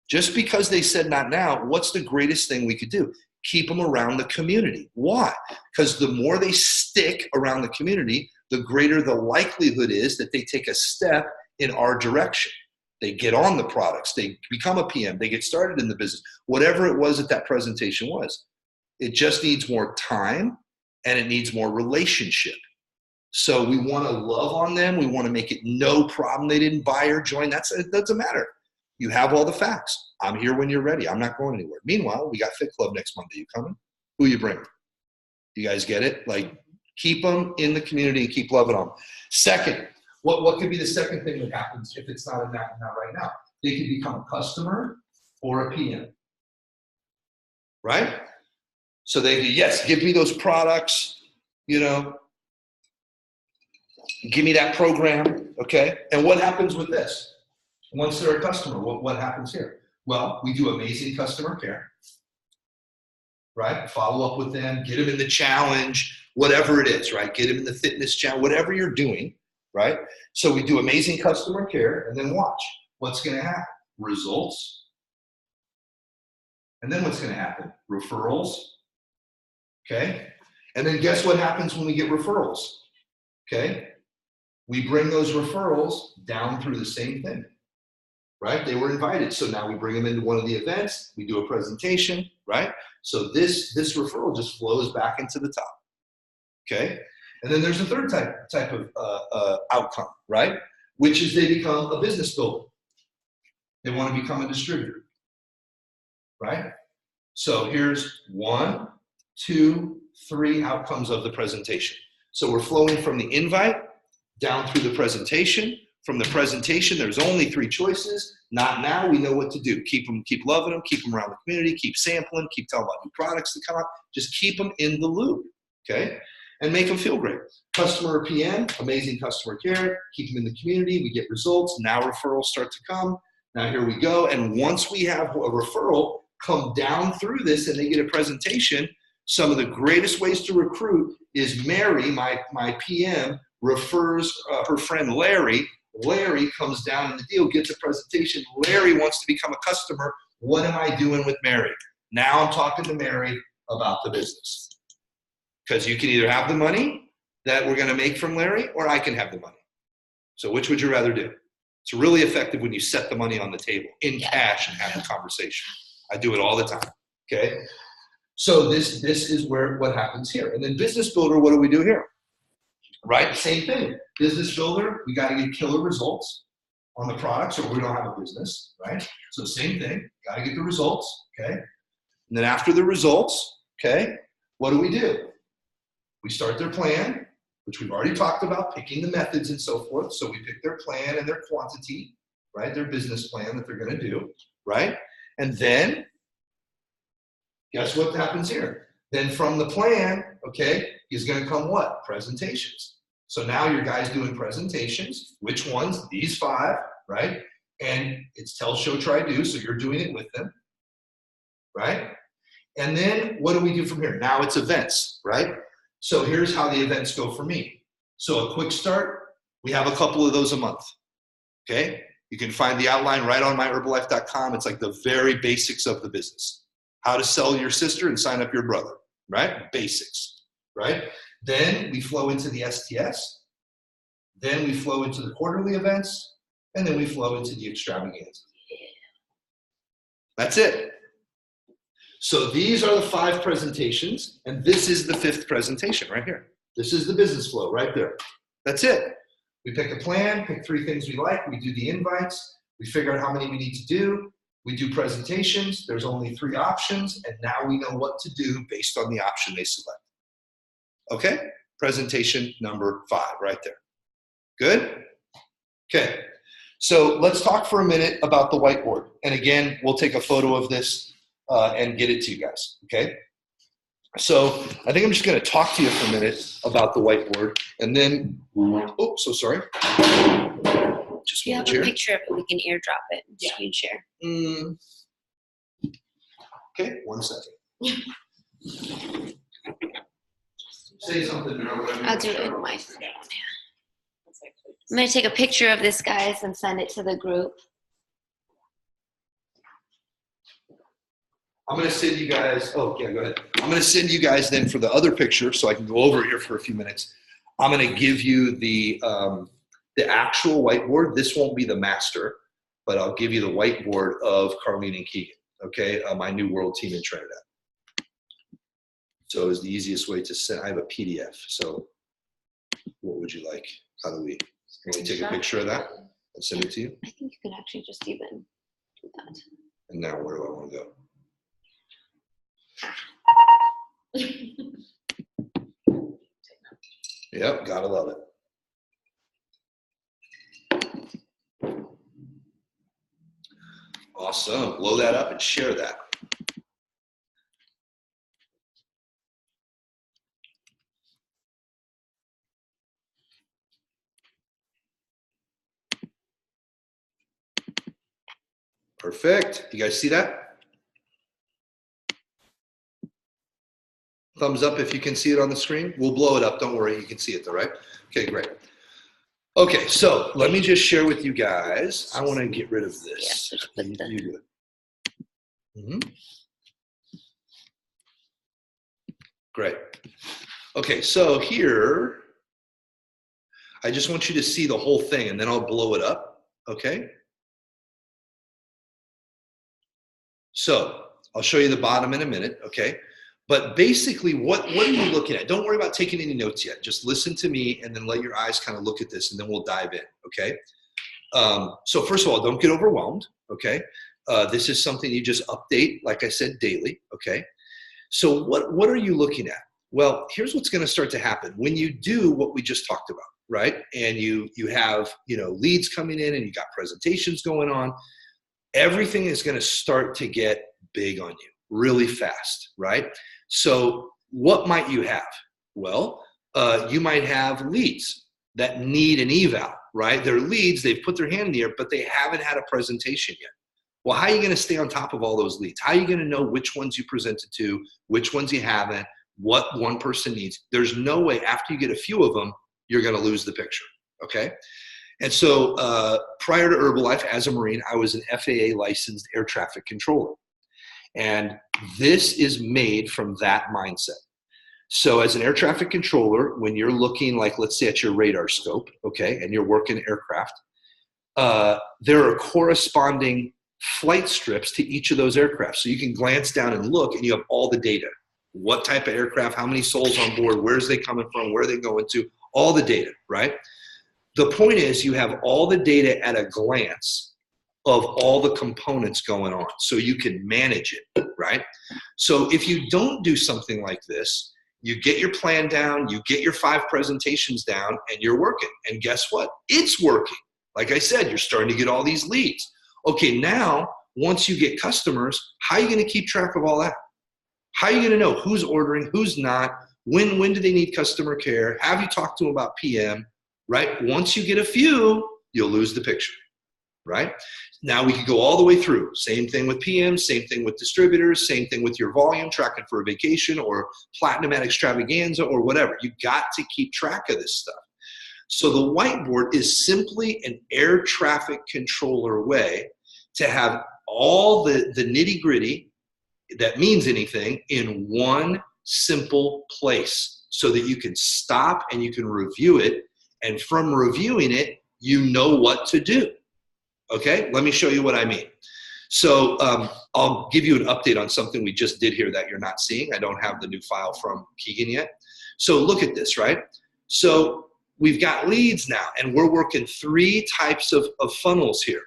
Just because they said not now, what's the greatest thing we could do? Keep them around the community. Why? Because the more they stick around the community, the greater the likelihood is that they take a step in our direction. They get on the products, they become a PM, they get started in the business, whatever it was that presentation was. It just needs more time and it needs more relationship. So we want to love on them. We want to make it no problem they didn't buy or join. It doesn't matter. You have all the facts. I'm here when you're ready. I'm not going anywhere. Meanwhile, we got Fit Club next Monday. You coming? Who you bring? You guys get it? Like, keep them in the community and keep loving them. Second, what could be the second thing that happens if it's not in that right now? They could become a customer or a PM. Right? So they do, yes, give me those products, you know, give me that program, okay? And what happens with this? Once they're a customer, what happens here? Well, we do amazing customer care, right? Follow up with them, get them in the challenge, whatever it is, right? Get them in the fitness challenge, whatever you're doing, right? So we do amazing customer care, and then watch. What's going to happen? Results. And then what's going to happen? Referrals. Okay? And then guess what happens when we get referrals? Okay? We bring those referrals down through the same thing, right? They were invited. So now we bring them into one of the events. We do a presentation, right? So this referral just flows back into the top. Okay? And then there's a third type of outcome, right? Which is they become a business builder. They want to become a distributor, right? So here's 1, 2, 3 outcomes of the presentation. So we're flowing from the invite down through the presentation. From the presentation, there's only 3 choices. Not now, we know what to do. Keep loving them, keep them around the community, keep sampling, keep telling about new products that come out. Just keep them in the loop, okay? And make them feel great. Customer or PM, amazing customer care, keep them in the community, we get results. Now referrals start to come. Now here we go. And once we have a referral come down through this and they get a presentation, some of the greatest ways to recruit is Mary, my PM, refers her friend Larry. Larry comes down in the deal, gets a presentation. Larry wants to become a customer. What am I doing with Mary? Now I'm talking to Mary about the business. Because you can either have the money that we're going to make from Larry, or I can have the money. So which would you rather do? It's really effective when you set the money on the table in cash and have the conversation. I do it all the time, okay? So this is what happens here. And then business builder, what do we do here? Right, same thing. Business builder, we got to get killer results on the products or we don't have a business, right? So same thing, got to get the results, okay? And then after the results, okay, what do? We start their plan, which we've already talked about, picking the methods and so forth. So we pick their plan and their quantity, right? Their business plan that they're going to do, right? And then, guess what happens here? Then from the plan, okay, is going to come what? Presentations. So now your guy's doing presentations. Which ones? These 5, right? And it's tell, show, try, do. So you're doing it with them, right? And then what do we do from here? Now it's events, right? So here's how the events go for me. So a quick start, we have a couple of those a month, okay? You can find the outline right on myherbalife.com. It's like the very basics of the business. How to sell your sister and sign up your brother, right? Basics, right? Then we flow into the STS. Then we flow into the quarterly events. And then we flow into the extravaganza. That's it. So these are the 5 presentations, and this is the 5th presentation right here. This is the business flow right there. That's it. We pick a plan, pick 3 things we like, we do the invites, we figure out how many we need to do, we do presentations, there's only 3 options, and now we know what to do based on the option they select. Okay? Presentation number 5 right there. Good? Okay. So let's talk for a minute about the whiteboard. And again, we'll take a photo of this and get it to you guys, okay? So I think I'm just going to talk to you for a minute about the whiteboard, and then, oh, so sorry. Just if you have a picture of it, we can airdrop it, screen share. Okay, 1 second. Say something, Meryl. I'll do it with my phone. I'm going to take a picture of this, guys, and send it to the group. I'm going to send you guys, oh, yeah, go ahead. I'm going to send you guys then for the other picture so I can go over here for a few minutes. I'm going to give you the actual whiteboard. This won't be the master, but I'll give you the whiteboard of Carlene and Keegan, okay, my New World team in Trinidad. So it's the easiest way to send. I have a PDF, so what would you like? How do we take a picture of that and send it to you? I think you could actually just even do that. And now where do I want to go? Yep, gotta love it. Awesome. Blow that up and share that. Perfect. You guys see that? Thumbs up if you can see it on the screen. We'll blow it up. Don't worry. You can see it though, right? Okay, great. Okay, so let me just share with you guys. I want to get rid of this. Yeah, You do it. Great. Okay, so here, I just want you to see the whole thing and then I'll blow it up, okay? So I'll show you the bottom in a minute, okay? But basically, what are you looking at? Don't worry about taking any notes yet. Just listen to me and then let your eyes kind of look at this and then we'll dive in, okay? So first of all, don't get overwhelmed, okay? This is something you just update, like I said, daily, okay? So what are you looking at? Well, here's what's gonna start to happen. When you do what we just talked about, right? And you have, leads coming in and you got presentations going on, everything is gonna start to get big on you really fast, right? So what might you have? Well, you might have leads that need an eval, right? They're leads, they've put their hand in the air, but they haven't had a presentation yet. Well, how are you gonna stay on top of all those leads? How are you gonna know which ones you presented to, which ones you haven't, what one person needs? There's no way after you get a few of them, you're gonna lose the picture, okay? And so prior to Herbalife, as a Marine, I was an FAA licensed air traffic controller. And this is made from that mindset. So as an air traffic controller, when you're looking, like, let's say at your radar scope, okay, and you're working aircraft, there are corresponding flight strips to each of those aircraft. So you can glance down and look and you have all the data. What type of aircraft, how many souls on board, where's they coming from, where are they going to, all the data, right? The point is you have all the data at a glance of all the components going on so you can manage it, right? So if you don't do something like this, you get your plan down, you get your 5 presentations down, and you're working. And guess what? It's working. Like I said, you're starting to get all these leads. Okay, now, once you get customers, how are you gonna keep track of all that? How are you gonna know who's ordering, who's not, when do they need customer care? Have you talked to them about PM, right? Once you get a few, you'll lose the picture, right? Now we could go all the way through. Same thing with PM, same thing with distributors, same thing with your volume, tracking for a vacation or platinum at extravaganza or whatever. You got to keep track of this stuff. So the whiteboard is simply an air traffic controller way to have all the nitty gritty that means anything in one simple place so that you can stop and you can review it. And from reviewing it, you know what to do. Okay, let me show you what I mean. So I'll give you an update on something we just did here that you're not seeing. I don't have the new file from Keegan yet. So look at this, right? So we've got leads now, and we're working 3 types of funnels here.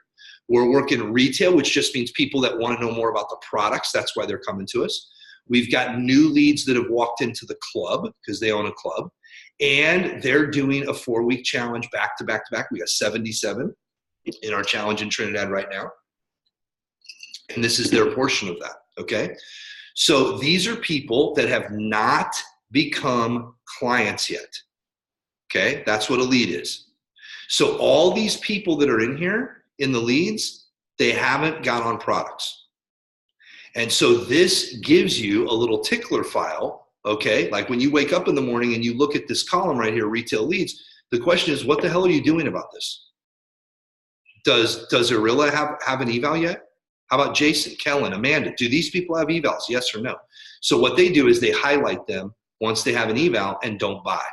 We're working retail, which just means people that want to know more about the products. That's why they're coming to us. We've got new leads that have walked into the club because they own a club, and they're doing a 4-week challenge back to back to back. We got 77 in our challenge in Trinidad right now. And this is their portion of that, okay? So these are people that have not become clients yet, okay? That's what a lead is. So all these people that are in here, in the leads, they haven't got on products. And so this gives you a little tickler file, okay? Like when you wake up in the morning and you look at this column right here, retail leads, the question is, what the hell are you doing about this? Does Arilla have an eval yet? How about Jason, Kellen, Amanda? Do these people have evals, yes or no? So what they do is they highlight them once they have an eval and don't buy.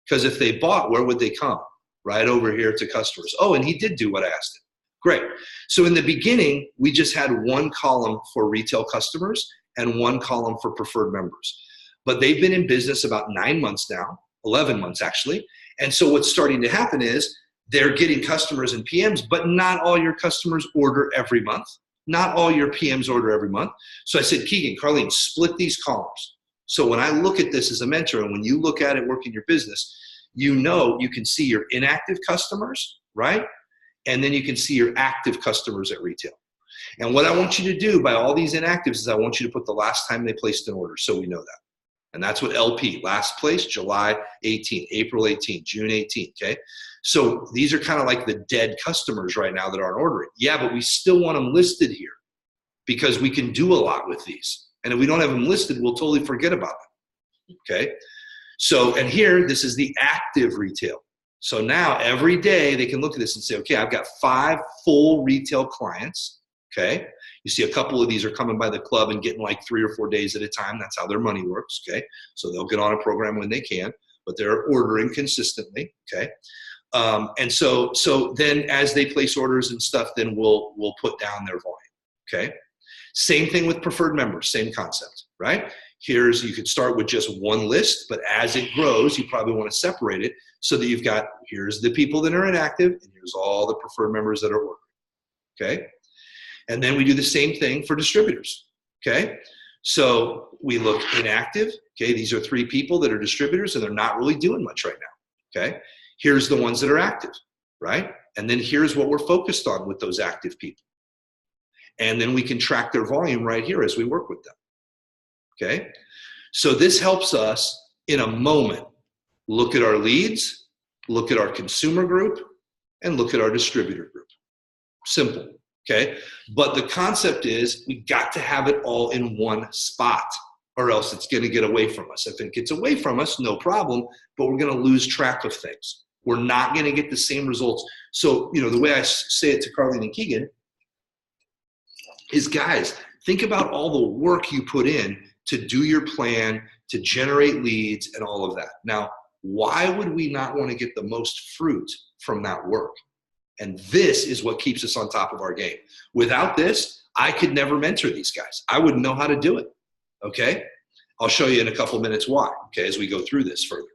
Because if they bought, where would they come? Right over here to customers. Oh, and he did do what I asked him. Great. So in the beginning, we just had one column for retail customers and one column for preferred members. But they've been in business about 9 months now, 11 months actually. And so what's starting to happen is they're getting customers and PMs, but not all your customers order every month. Not all your PMs order every month. So I said, Keegan, Carlene, split these columns. So when I look at this as a mentor, and when you look at it working your business, you know you can see your inactive customers, right? And then you can see your active customers at retail. And what I want you to do by all these inactives is I want you to put the last time they placed an order so we know that. And that's what LP, last place, July 18th, April 18th, June 18th, okay? So these are kind of like the dead customers right now that aren't ordering. Yeah, but we still want them listed here because we can do a lot with these. And if we don't have them listed, we'll totally forget about them, okay? So, and here, this is the active retail. So now every day they can look at this and say, okay, I've got 5 full retail clients, okay? You see a couple of these are coming by the club and getting like 3 or 4 days at a time. That's how their money works, okay? So they'll get on a program when they can, but they're ordering consistently, okay? And so then as they place orders and stuff, then we'll put down their volume, okay? Same thing with preferred members, same concept, right? Here's, you could start with just one list, but as it grows, you probably want to separate it so that you've got, here's the people that are inactive, and here's all the preferred members that are ordering, okay? And then we do the same thing for distributors, okay? So we look inactive, okay? These are 3 people that are distributors, and they're not really doing much right now, okay? Here's the ones that are active, right? And then here's what we're focused on with those active people. And then we can track their volume right here as we work with them, okay? So this helps us in a moment look at our leads, look at our consumer group, and look at our distributor group. Simple, okay? But the concept is we got to have it all in one spot or else it's gonna get away from us. If it gets away from us, no problem, but we're gonna lose track of things. We're not gonna get the same results. So, you know, the way I say it to Carlene and Keegan is, guys, think about all the work you put in to do your plan, to generate leads and all of that. Now, why would we not want to get the most fruit from that work? And this is what keeps us on top of our game. Without this, I could never mentor these guys. I wouldn't know how to do it, okay? I'll show you in a couple minutes why, okay, as we go through this further.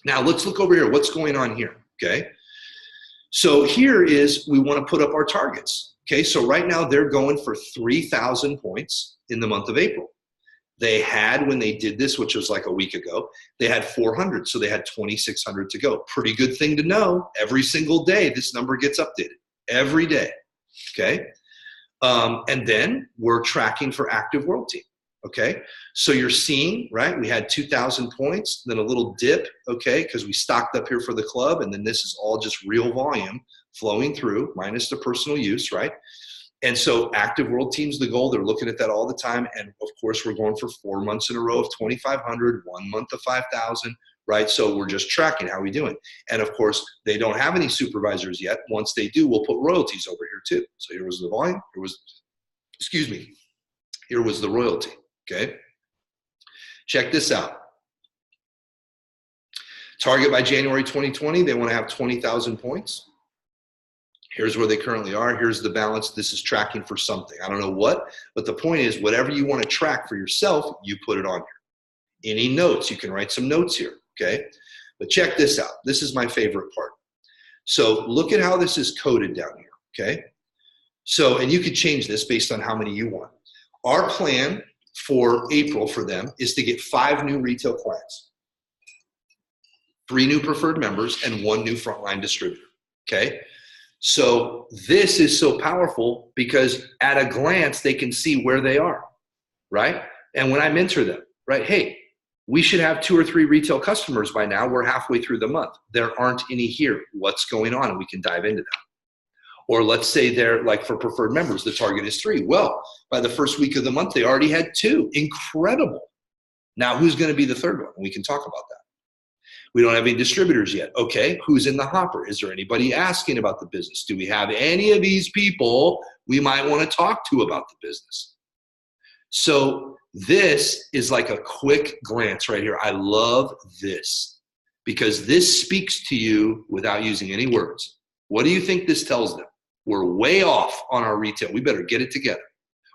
Now, let's look over here. What's going on here, okay? So here is, we want to put up our targets, okay? So right now, they're going for 3,000 points in the month of April. They had, when they did this, which was like a week ago, they had 400, so they had 2,600 to go. Pretty good thing to know. Every single day, this number gets updated. Every day, okay? And then we're tracking for active world team, okay? So you're seeing, right, we had 2,000 points, then a little dip, okay, because we stocked up here for the club, and then this is all just real volume flowing through, minus the personal use, right? And so active world team's the goal. They're looking at that all the time. And of course, we're going for 4 months in a row of 2,500, 1 month of 5,000, right? So we're just tracking how we doing. And of course, they don't have any supervisors yet. Once they do, we'll put royalties over here too. So here was the volume. Here was, excuse me, here was the royalty, okay? Check this out. Target by January 2020, they want to have 20,000 points. Here's where they currently are. Here's the balance. This is tracking for something. I don't know what, but the point is, whatever you want to track for yourself, you put it on here. Any notes, you can write some notes here, okay? But check this out. This is my favorite part. So look at how this is coded down here, okay? So, and you could change this based on how many you want. Our plan for April for them is to get 5 new retail clients, 3 new preferred members, and 1 new frontline distributor, okay? So this is so powerful because at a glance, they can see where they are, right? And when I mentor them, right, hey, we should have 2 or 3 retail customers by now. We're halfway through the month. There aren't any here. What's going on? And we can dive into that. Or let's say they're like for preferred members, the target is 3. Well, by the first week of the month, they already had 2. Incredible. Now, who's going to be the third one? We can talk about that. We don't have any distributors yet. Okay, who's in the hopper? Is there anybody asking about the business? Do we have any of these people we might want to talk to about the business? So this is like a quick glance right here. I love this because this speaks to you without using any words. What do you think this tells them? We're way off on our retail. We better get it together.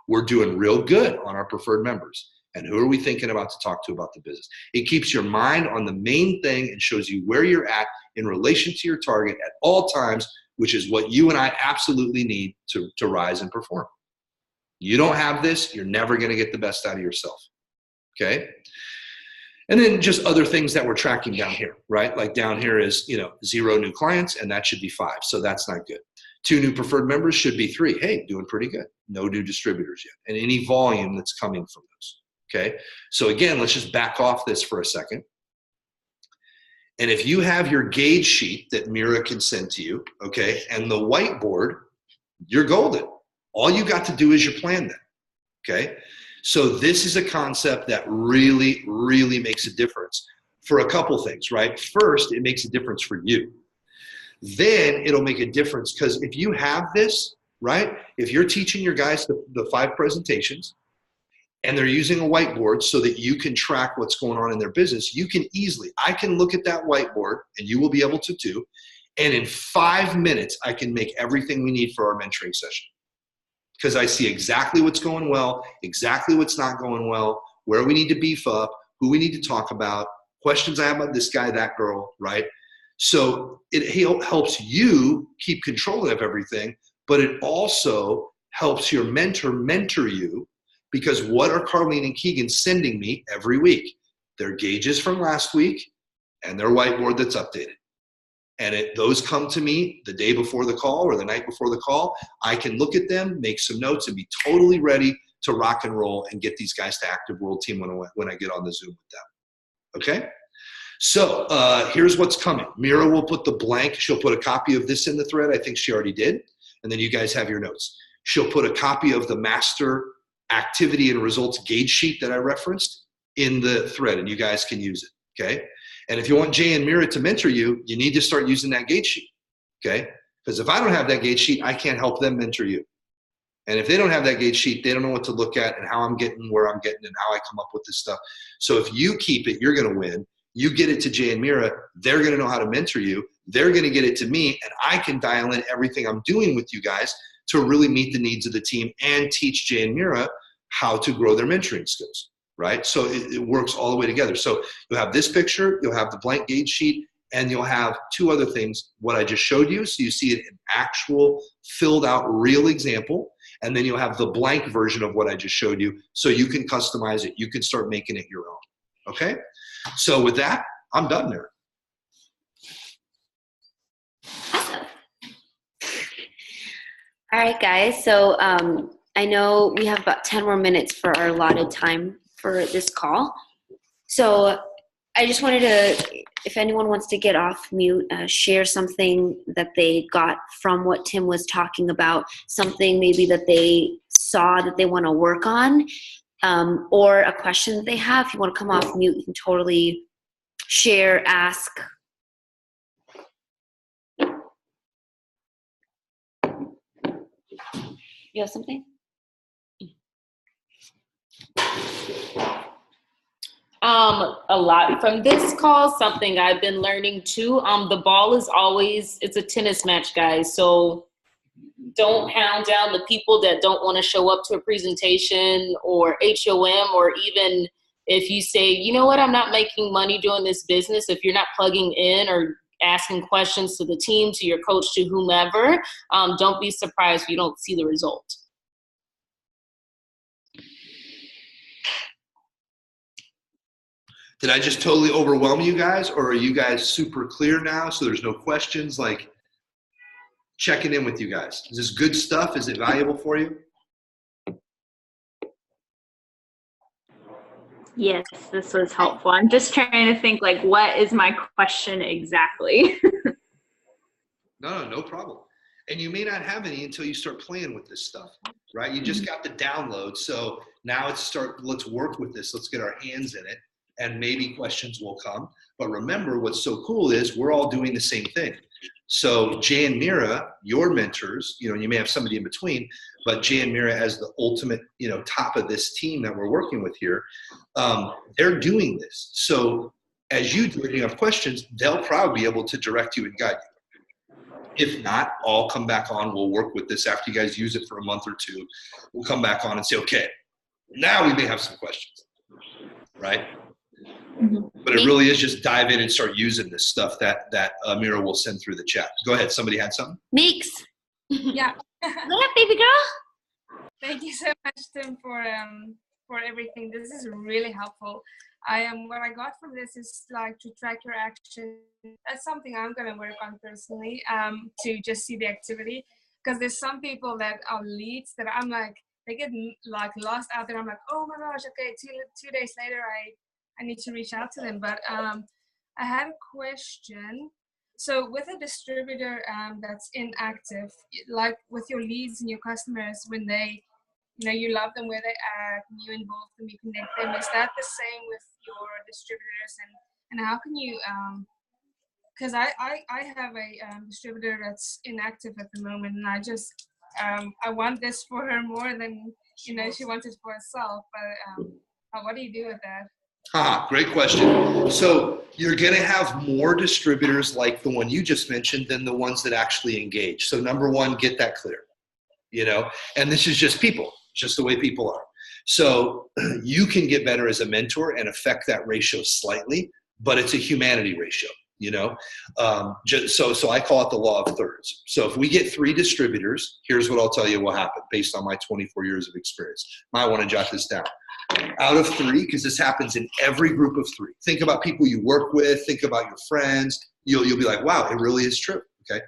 We're doing real good on our preferred members. And who are we thinking about to talk to about the business? It keeps your mind on the main thing and shows you where you're at in relation to your target at all times, which is what you and I absolutely need to rise and perform. You don't have this, you're never going to get the best out of yourself. Okay? And then just other things that we're tracking down here, right? Like down here is, 0 new clients, and that should be 5. So that's not good. 2 new preferred members should be 3. Hey, doing pretty good. No new distributors yet. And any volume that's coming from those. Okay, so again, let's just back off this for a second. And if you have your gauge sheet that Mira can send to you, okay, and the whiteboard, you're golden. All you got to do is your plan then, okay? So this is a concept that really, really makes a difference for a couple things, right? First, it makes a difference for you. Then it'll make a difference because if you have this, right, if you're teaching your guys the 5 presentations, and they're using a whiteboard so that you can track what's going on in their business, you can easily, I can look at that whiteboard, and you will be able to too, and in 5 minutes, I can make everything we need for our mentoring session. Because I see exactly what's going well, exactly what's not going well, where we need to beef up, who we need to talk about, questions I have about this guy, that girl, right? So it helps you keep control of everything, but it also helps your mentor you. Because what are Carlene and Keegan sending me every week? Their gauges from last week and their whiteboard that's updated. And those come to me the day before the call or the night before the call. I can look at them, make some notes, and be totally ready to rock and roll and get these guys to Active World Team when I get on the Zoom with them. Okay? So here's what's coming. Mira will put the blank. She'll put a copy of this in the thread. I think she already did. And then you guys have your notes. She'll put a copy of the master activity and results gauge sheet that I referenced in the thread, and you guys can use it, okay? And if you want Jay and Mira to mentor you, you need to start using that gauge sheet, okay? Because if I don't have that gauge sheet, I can't help them mentor you. And if they don't have that gauge sheet, they don't know what to look at and how I'm getting where I'm getting and how I come up with this stuff. So if you keep it, you're going to win. You get it to Jay and Mira, they're going to know how to mentor you. They're going to get it to me, and I can dial in everything I'm doing with you guys to really meet the needs of the team and teach Jay and Mira how to grow their mentoring skills, right? So it works all the way together. So you'll have this picture, you'll have the blank gauge sheet, and you'll have 2 other things, what I just showed you, so you see it in actual filled out real example, and then you'll have the blank version of what I just showed you, so you can customize it, you can start making it your own, okay? So with that, I'm done there. Awesome. All right, guys. So I know we have about 10 more minutes for our allotted time for this call. So I just wanted to, if anyone wants to get off mute, share something that they got from what Tim was talking about, something maybe that they saw that they want to work on, or a question that they have. If you want to come off mute, you can totally share, ask. You have something? A lot from this call, something I've been learning too. The ball is always, it's a tennis match, guys. So don't hound down the people that don't want to show up to a presentation or HOM, or even if you say, you know what, I'm not making money doing this business. If you're not plugging in or asking questions to the team, to your coach, to whomever, don't be surprised if you don't see the result. Did I just totally overwhelm you guys, or are you guys super clear now so there's no questions? Like, checking in with you guys. Is this good stuff? Is it valuable for you? Yes, this was helpful. I'm just trying to think, like, what is my question exactly? No problem. And you may not have any until you start playing with this stuff, right? You just got the download. So now let's work with this. Let's get our hands in it, and maybe questions will come. But remember, what's so cool is we're all doing the same thing. So Jay and Mira, your mentors, you may have somebody in between, but Jay and Mira as the ultimate, top of this team that we're working with here, they're doing this. So as you do it, you have questions, they'll probably be able to direct you and guide you. If not, I'll come back on. We'll work with this after you guys use it for a month or two. We'll come back on and say, okay, now we may have some questions, right? But it really is just dive in and start using this stuff that Mira will send through the chat. Go ahead. Somebody had something? Meeks. Yeah. What up, baby girl? Thank you so much, Tim, for everything. This is really helpful. What I got from this is like to track your action. That's something I'm going to work on personally, to just see the activity. Because there's some people that are leads that I'm like, they get like lost out there. I'm like, oh my gosh, okay, two days later, I need to reach out to them. But I had a question. So with a distributor that's inactive, like with your leads and your customers, when they, you love them where they are, you involve them, you connect them. Is that the same with your distributors? And how can you, because I have a distributor that's inactive at the moment, and I just, I want this for her more than, she wants it for herself. But what do you do with that? Great question. So you're going to have more distributors like the one you just mentioned than the ones that actually engage. So number one, get that clear, and this is just people, just the way people are. So you can get better as a mentor and affect that ratio slightly, but it's a humanity ratio, so I call it the law of thirds. So if we get 3 distributors, here's what I'll tell you will happen based on my 24 years of experience. Might want to jot this down. Out of 3, because this happens in every group of 3. Think about people you work with. Think about your friends. You'll be like, wow, it really is true. Okay.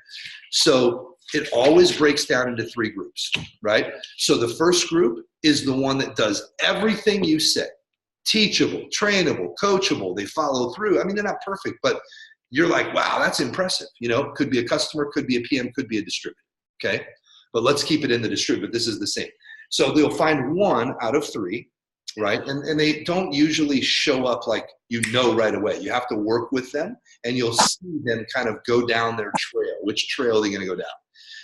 So it always breaks down into 3 groups, right? So the first group is the one that does everything you say. Teachable, trainable, coachable. They follow through. I mean, they're not perfect, but you're like, wow, that's impressive. Could be a customer, could be a PM, could be a distributor. Okay. But let's keep it in the distributor. This is the same. So they'll find 1 out of 3. Right? And they don't usually show up like, right away. You have to work with them, and you'll see them kind of go down their trail. Which trail are they going to go down?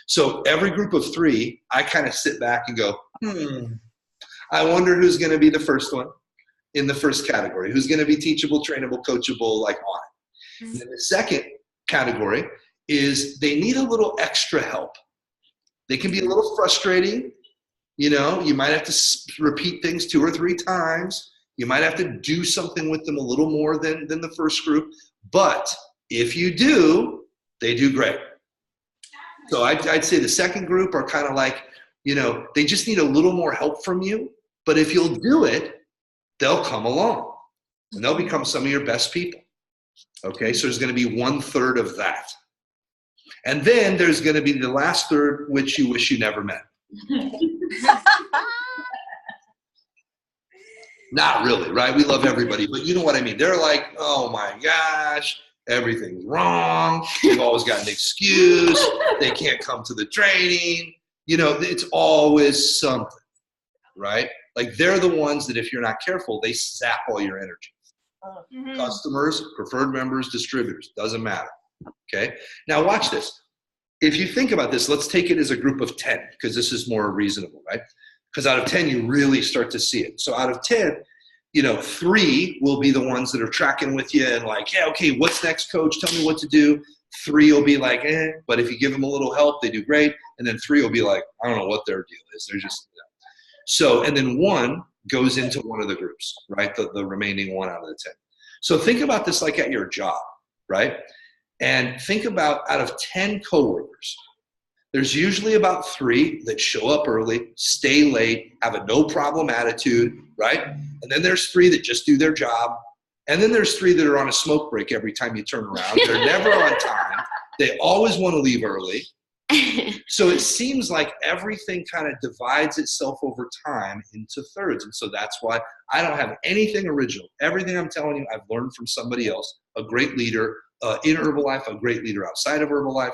So every group of 3, I kind of sit back and go, I wonder who's going to be the first one in the first category. Who's going to be teachable, trainable, coachable, like on it. And then the second category is they need a little extra help. They can be a little frustrating. You might have to repeat things 2 or 3 times. You might have to do something with them a little more than the first group. But if you do, they do great. So I'd say the second group are kind of like, they just need a little more help from you. But if you'll do it, they'll come along. And they'll become some of your best people. Okay, so there's going to be 1/3 of that. And then there's going to be the last third, which you wish you never met. Not really, right? We love everybody, but you know what I mean. They're like, oh my gosh, everything's wrong. They've always got an excuse. They can't come to the training. It's always something, right? Like they're the ones that if you're not careful, they zap all your energy. Customers, preferred members, distributors, doesn't matter. Okay. Now watch this. If you think about this, let's take it as a group of 10, because this is more reasonable, right? Because out of 10, you really start to see it. So out of 10, 3 will be the ones that are tracking with you and like, yeah, okay, what's next, coach? Tell me what to do. 3 will be like, but if you give them a little help, they do great. And then 3 will be like, I don't know what their deal is. They're just, So, and then 1 goes into one of the groups, right? The remaining 1 out of the 10. So think about this like at your job, right? And think about out of 10 coworkers, there's usually about 3 that show up early, stay late, have a no problem attitude, right? And then there's 3 that just do their job. And then there's 3 that are on a smoke break every time you turn around. They're never on time. They always want to leave early. So it seems like everything kind of divides itself over time into thirds. And so that's why I don't have anything original. Everything I'm telling you, I've learned from somebody else, a great leader in Herbalife, a great leader outside of Herbalife.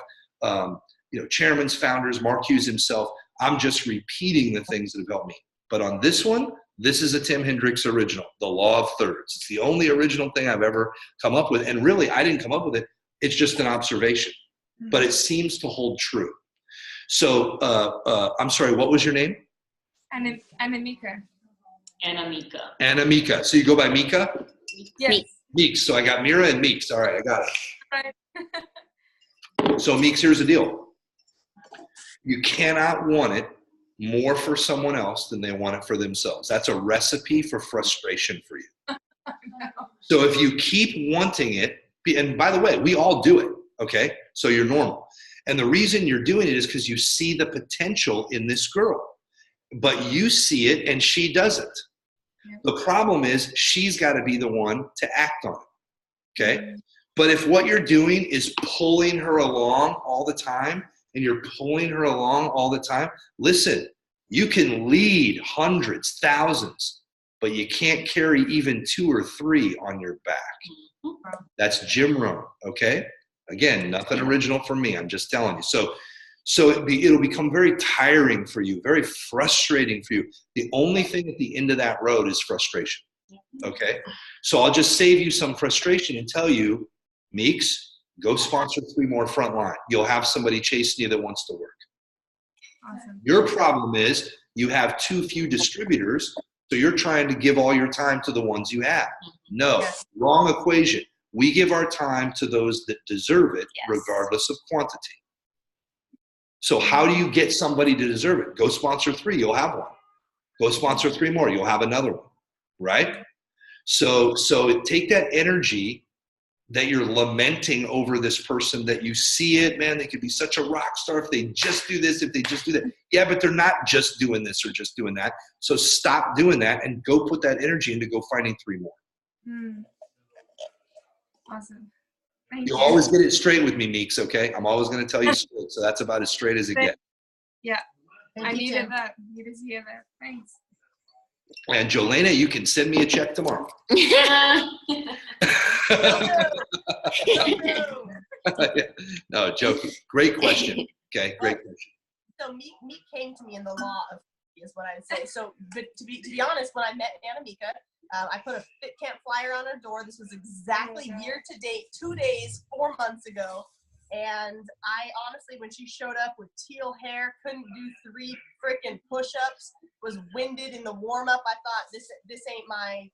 chairmans, founders, Mark Hughes himself. I'm just repeating the things that have helped me. But on this one, this is a Tim Hendricks original, the law of thirds. It's the only original thing I've ever come up with. And really, I didn't come up with it. It's just an observation. But it seems to hold true. So I'm sorry, what was your name? Anamika. Anamika. So you go by Mika? Yes. Meeks. So I got Mira and Meeks. All right, I got it. Right. So Meeks, here's the deal. You cannot want it more for someone else than they want it for themselves. That's a recipe for frustration for you. So if you keep wanting it, and by the way, we all do it, okay? So you're normal. And the reason you're doing it is because you see the potential in this girl. But you see it and she doesn't. Yep. The problem is she's got to be the one to act on it, okay? Mm-hmm. But if what you're doing is pulling her along all the time, and you're pulling her along all the time, listen, you can lead hundreds, thousands, but you can't carry even 2 or 3 on your back. That's Jim Rohn, okay? Again, nothing original from me. I'm just telling you. So it'll become very tiring for you, very frustrating for you. The only thing at the end of that road is frustration, okay? So I'll just save you some frustration and tell you, Meeks, go sponsor 3 more frontline. You'll have somebody chasing you that wants to work. Awesome. Your problem is you have too few distributors, so you're trying to give all your time to the ones you have. No, yes. Wrong equation. We give our time to those that deserve it, yes, regardless of quantity. So how do you get somebody to deserve it? Go sponsor 3, you'll have one. Go sponsor 3 more, you'll have another one, right? So take that energy that you're lamenting over this person, that you see it, man, they could be such a rock star if they just do this, if they just do that. Yeah, but they're not just doing this or just doing that. So stop doing that and go put that energy into go finding 3 more. Awesome. You'll always get it straight with me, Meeks, okay? I'm always going to tell you straight, so that's about as straight as it gets. Yeah, I needed that. Needed to hear that. Thanks. And Jolena, you can send me a check tomorrow. No, joking. Great question. Okay, great question. So meat came to me in the law of is what I'd say. So, but to be honest, when I met Anamika, I put a Fit Camp flyer on her door. This was exactly year to date, 2 days, 4 months ago. And I honestly, when she showed up with teal hair, couldn't do 3 freaking push-ups, was winded in the warm-up, I thought this ain't my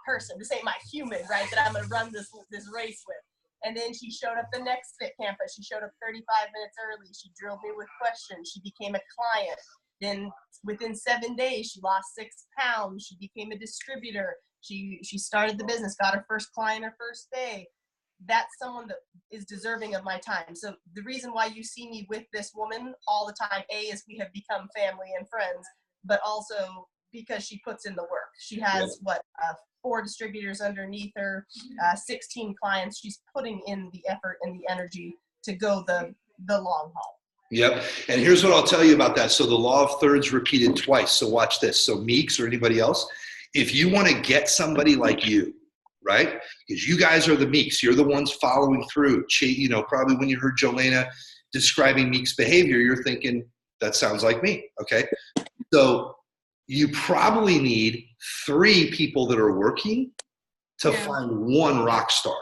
person, this ain't my human, right? That I'm gonna run this race with. And then she showed up the next Fit Camp, but she showed up 35 minutes early. She drilled me with questions. She became a client. Then within 7 days, she lost 6 pounds. She became a distributor. She started the business, got her first client her first day. That's someone that is deserving of my time. So the reason why you see me with this woman all the time, A, is we have become family and friends, but also because she puts in the work. She has, 4 distributors underneath her, 16 clients. She's putting in the effort and the energy to go the long haul. Yep. And here's what I'll tell you about that. So the law of thirds repeated twice. So watch this. So Meeks or anybody else, if you want to get somebody like you, right? Because you guys are the Meeks. You're the ones following through. Probably when you heard Jolena describing Meeks' behavior, you're thinking, that sounds like me, okay? So you probably need 3 people that are working to find 1 rock star.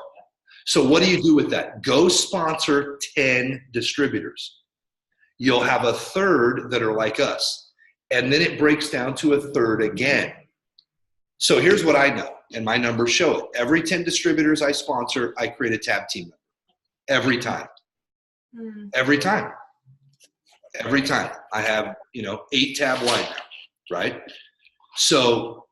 So what do you do with that? Go sponsor 10 distributors. You'll have a third that are like us. And then it breaks down to a third again. So here's what I know, and my numbers show it. Every 10 distributors I sponsor, I create a tab team member. Every time. Every time. Every time. I have, 8 tab wide now, right? So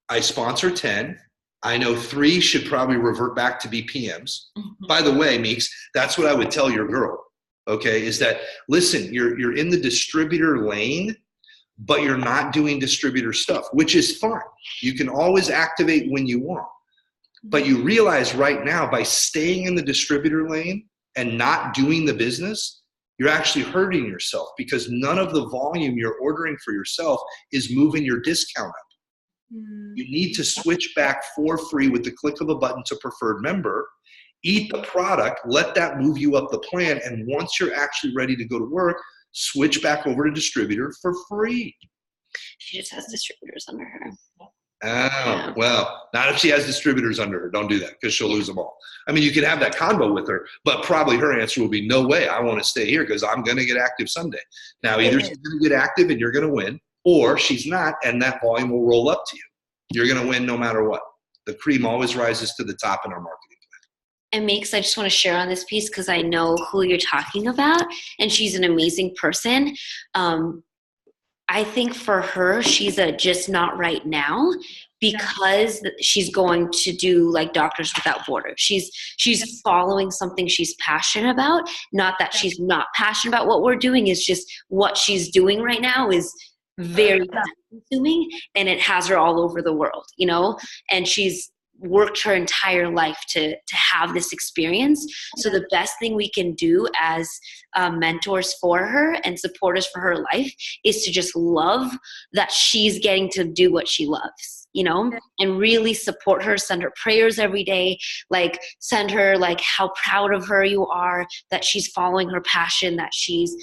I sponsor 10. I know 3 should probably revert back to be PMs. By the way, Meeks, that's what I would tell your girl, okay, is that, listen, you're in the distributor lane, but you're not doing distributor stuff, which is fine. You can always activate when you want. But you realize right now, by staying in the distributor lane and not doing the business, you're actually hurting yourself, because none of the volume you're ordering for yourself is moving your discount up. You need to switch back for free with the click of a button to preferred member. eat the product, let that move you up the plan. And once you're actually ready to go to work, switch back over to distributor for free. She just has distributors under her. Oh, well, not if she has distributors under her. Don't do that because she'll lose them all. I mean, you can have that combo with her, but probably her answer will be, no way, I want to stay here because I'm going to get active someday. Now, either she's going to get active and you're going to win, or she's not, and that volume will roll up to you. You're going to win no matter what. The cream always rises to the top in our marketing plan. And Makes, I just want to share on this piece because I know who you're talking about, and she's an amazing person. I think for her, she's a just not right now because she's going to do like Doctors Without Borders. She's following something she's passionate about. Not that she's not passionate about what we're doing. It's just what she's doing right now is very consuming, and it has her all over the world, you know, and she's worked her entire life to have this experience. So the best thing we can do as mentors for her and supporters for her life is to just love that she's getting to do what she loves, you know, and really support her, send her prayers every day, like send her like how proud of her you are that she's following her passion, that she's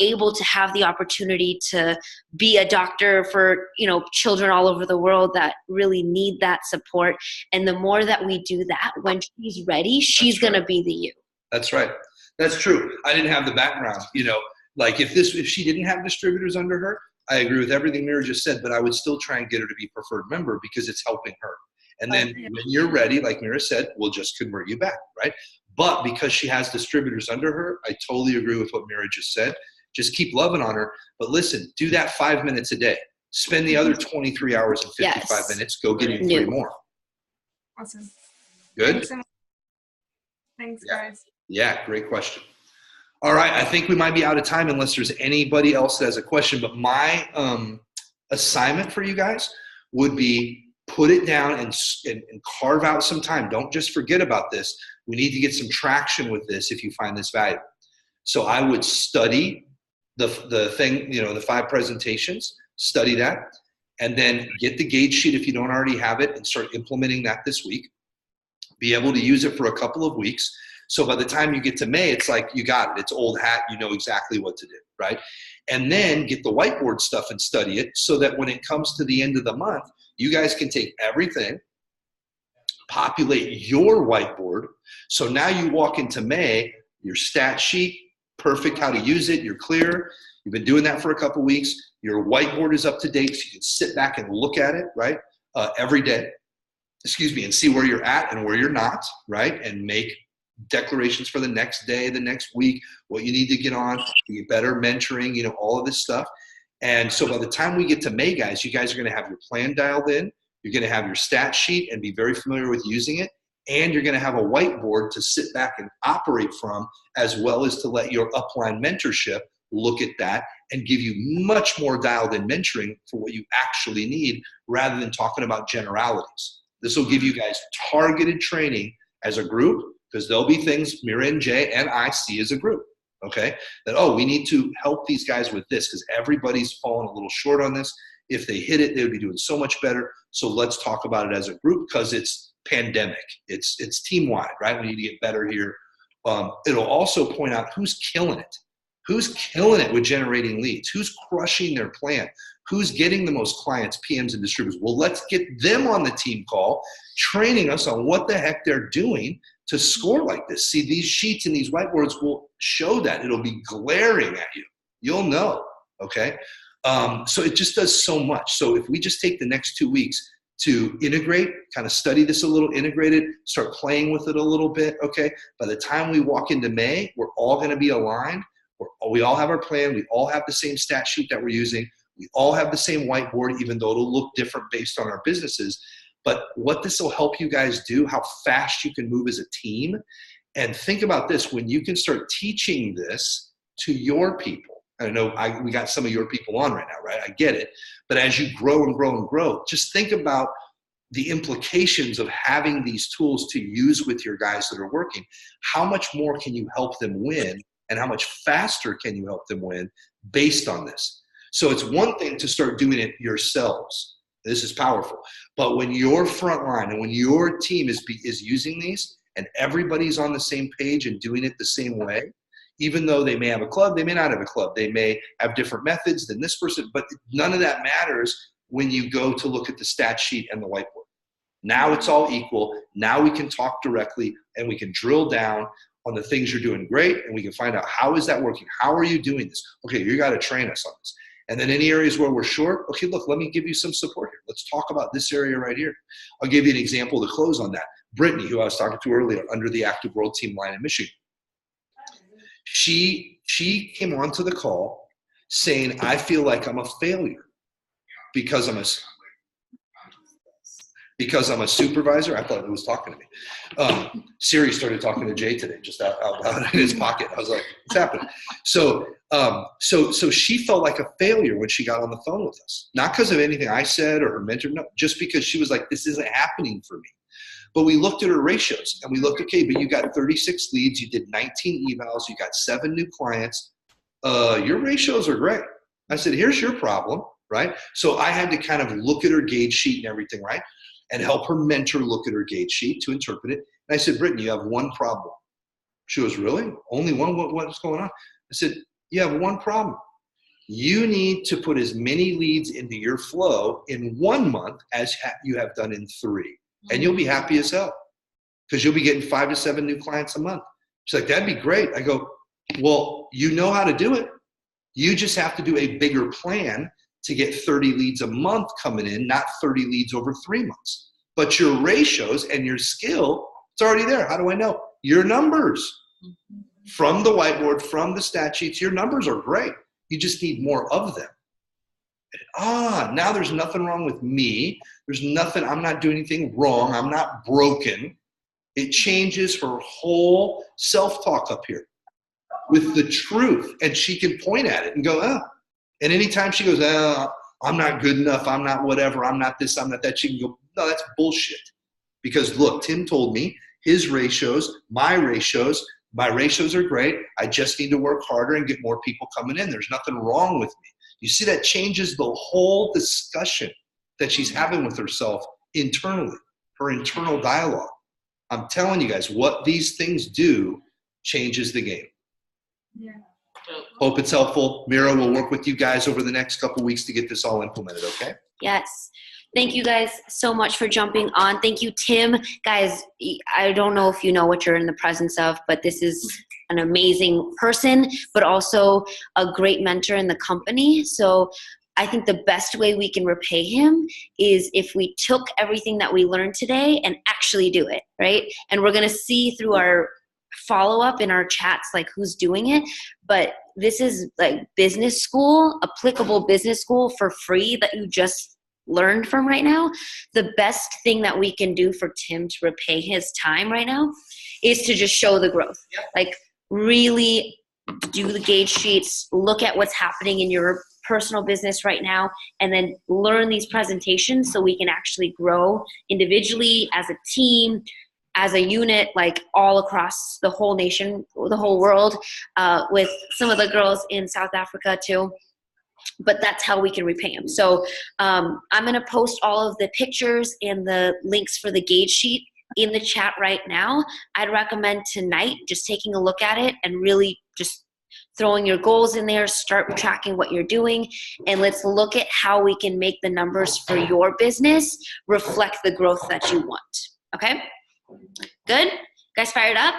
able to have the opportunity to be a doctor for, you know, children all over the world that really need that support. And the more that we do that, when she's ready, she's going to be the you. That's right. That's true. I didn't have the background, you know, like if she didn't have distributors under her, I agree with everything Mira just said, but I would still try and get her to be preferred member because it's helping her. And then when you're ready, like Mira said, we'll just convert you back, right? But because she has distributors under her, I totally agree with what Mira just said. Just keep loving on her. But listen, do that 5 minutes a day. Spend the other 23 hours and 55 minutes. Go get you 3 more. Awesome. Good? Thanks, guys. Yeah, great question. All right, I think we might be out of time unless there's anybody else that has a question. But my assignment for you guys would be put it down and carve out some time. Don't just forget about this. We need to get some traction with this if you find this valuable. So I would study the thing, you know, the 5 presentations, study that, and then get the gauge sheet if you don't already have it and start implementing that this week. Be able to use it for a couple of weeks. So by the time you get to May, it's like you got it. It's old hat. You know exactly what to do, right? And then get the whiteboard stuff and study it so that when it comes to the end of the month, you guys can take everything, populate your whiteboard. So now you walk into May, your stat sheet, perfect how to use it, you're clear. You've been doing that for a couple weeks. Your whiteboard is up to date so you can sit back and look at it, right, every day, and see where you're at and where you're not, right, and make declarations for the next day, the next week, what you need to get on, to get better, mentoring, you know, all of this stuff. And so by the time we get to May, guys, you guys are going to have your plan dialed in. You're going to have your stat sheet and be very familiar with using it. And you're going to have a whiteboard to sit back and operate from, as well as to let your upline mentorship look at that and give you much more dialed in mentoring for what you actually need rather than talking about generalities. This will give you guys targeted training as a group because there'll be things Mira and Jay and I see as a group, okay? That, oh, we need to help these guys with this because everybody's fallen a little short on this. If they hit it, they would be doing so much better. So let's talk about it as a group because it's pandemic. It's team-wide, right? We need to get better here. It'll also point out who's killing it. Who's killing it with generating leads? Who's crushing their plan? Who's getting the most clients, PMs, and distributors? Well, let's get them on the team call, training us on what the heck they're doing to score like this. See, these sheets and these whiteboards will show that. It'll be glaring at you. You'll know, okay? So it just does so much. So if we just take the next 2 weeks to integrate, kind of study this a little, integrate it, start playing with it a little bit, okay? By the time we walk into May, we're all going to be aligned. We all have our plan. We all have the same stat sheet that we're using. We all have the same whiteboard, even though it'll look different based on our businesses. But what this will help you guys do, how fast you can move as a team. And think about this, when you can start teaching this to your people. I know we got some of your people on right now, right? I get it. But as you grow and grow and grow, just think about the implications of having these tools to use with your guys that are working. How much more can you help them win? And how much faster can you help them win based on this? So it's one thing to start doing it yourselves. This is powerful. But when your front line and when your team is using these, and everybody's on the same page and doing it the same way, even though they may have a club, they may not have a club, they may have different methods than this person, but none of that matters when you go to look at the stat sheet and the whiteboard. Now it's all equal. Now we can talk directly and we can drill down on the things you're doing great, and we can find out, how is that working? How are you doing this? Okay, you got to train us on this. And then any areas where we're short, okay, look, let me give you some support here. Let's talk about this area right here. I'll give you an example to close on that. Brittany, who I was talking to earlier, under the Active World Team line in Michigan. She came onto the call saying, I feel like I'm a failure because I'm a supervisor. I thought it was talking to me. Siri started talking to Jay today, just out loud in his pocket. I was like, what's happening? So she felt like a failure when she got on the phone with us. Not because of anything I said or her mentor, no, just because she was like, this isn't happening for me. But we looked at her ratios and we looked, okay, but you got 36 leads, you did 19 evals, you got 7 new clients. Your ratios are great. I said, here's your problem, right? So I had to kind of look at her gauge sheet and everything, right? And help her mentor look at her gauge sheet to interpret it. And I said, Brittany, you have one problem. She goes, really? Only one? What's going on? I said, you have one problem. You need to put as many leads into your flow in 1 month as you have done in 3. And you'll be happy as hell because you'll be getting 5 to 7 new clients a month. She's like, that'd be great. I go, well, you know how to do it. You just have to do a bigger plan to get 30 leads a month coming in, not 30 leads over 3 months. But your ratios and your skill, it's already there. How do I know? Your numbers from the whiteboard, from the stat sheets, your numbers are great. You just need more of them. Now there's nothing wrong with me. There's nothing, I'm not doing anything wrong. I'm not broken. It changes her whole self-talk up here with the truth. And she can point at it and go, And anytime she goes, I'm not good enough, I'm not whatever, I'm not this, I'm not that, she can go, no, that's bullshit. Because look, Tim told me his ratios, my ratios are great. I just need to work harder and get more people coming in. There's nothing wrong with me. You see, that changes the whole discussion that she's having with herself internally, her internal dialogue. I'm telling you guys, what these things do changes the game. Yeah. Hope it's helpful. Mira will work with you guys over the next couple weeks to get this all implemented, okay? Yes. Thank you guys so much for jumping on. Thank you, Tim. Guys, I don't know if you know what you're in the presence of, but this is an amazing person, but also a great mentor in the company. So I think the best way we can repay him is if we took everything that we learned today and actually do it, right? And we're going to see through our follow-up in our chats like who's doing it, but this is like business school, applicable business school for free that you just learned from right now. The best thing that we can do for Tim to repay his time right now is to just show the growth. Like really do the gauge sheets, look at what's happening in your personal business right now, and then learn these presentations so we can actually grow individually, as a team, as a unit, like all across the whole nation, the whole world, with some of the girls in South Africa too. But that's how we can repay them. So I'm going to post all of the pictures and the links for the gauge sheet in the chat right now. I'd recommend tonight just taking a look at it and really just throwing your goals in there, start tracking what you're doing, and let's look at how we can make the numbers for your business reflect the growth that you want. Okay? Good? Guys fired up?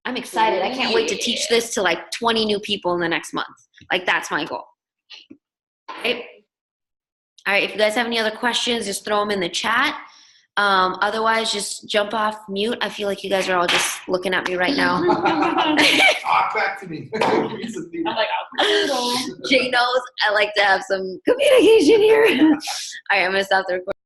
I'm excited. I can't wait to teach this to like 20 new people in the next month. Like that's my goal. Okay. All right, if you guys have any other questions, just throw them in the chat. Otherwise, just jump off mute. I feel like you guys are all just looking at me right now. Talk back to me. I'm like, Jay knows I like to have some communication here. All right, I'm going to stop the recording.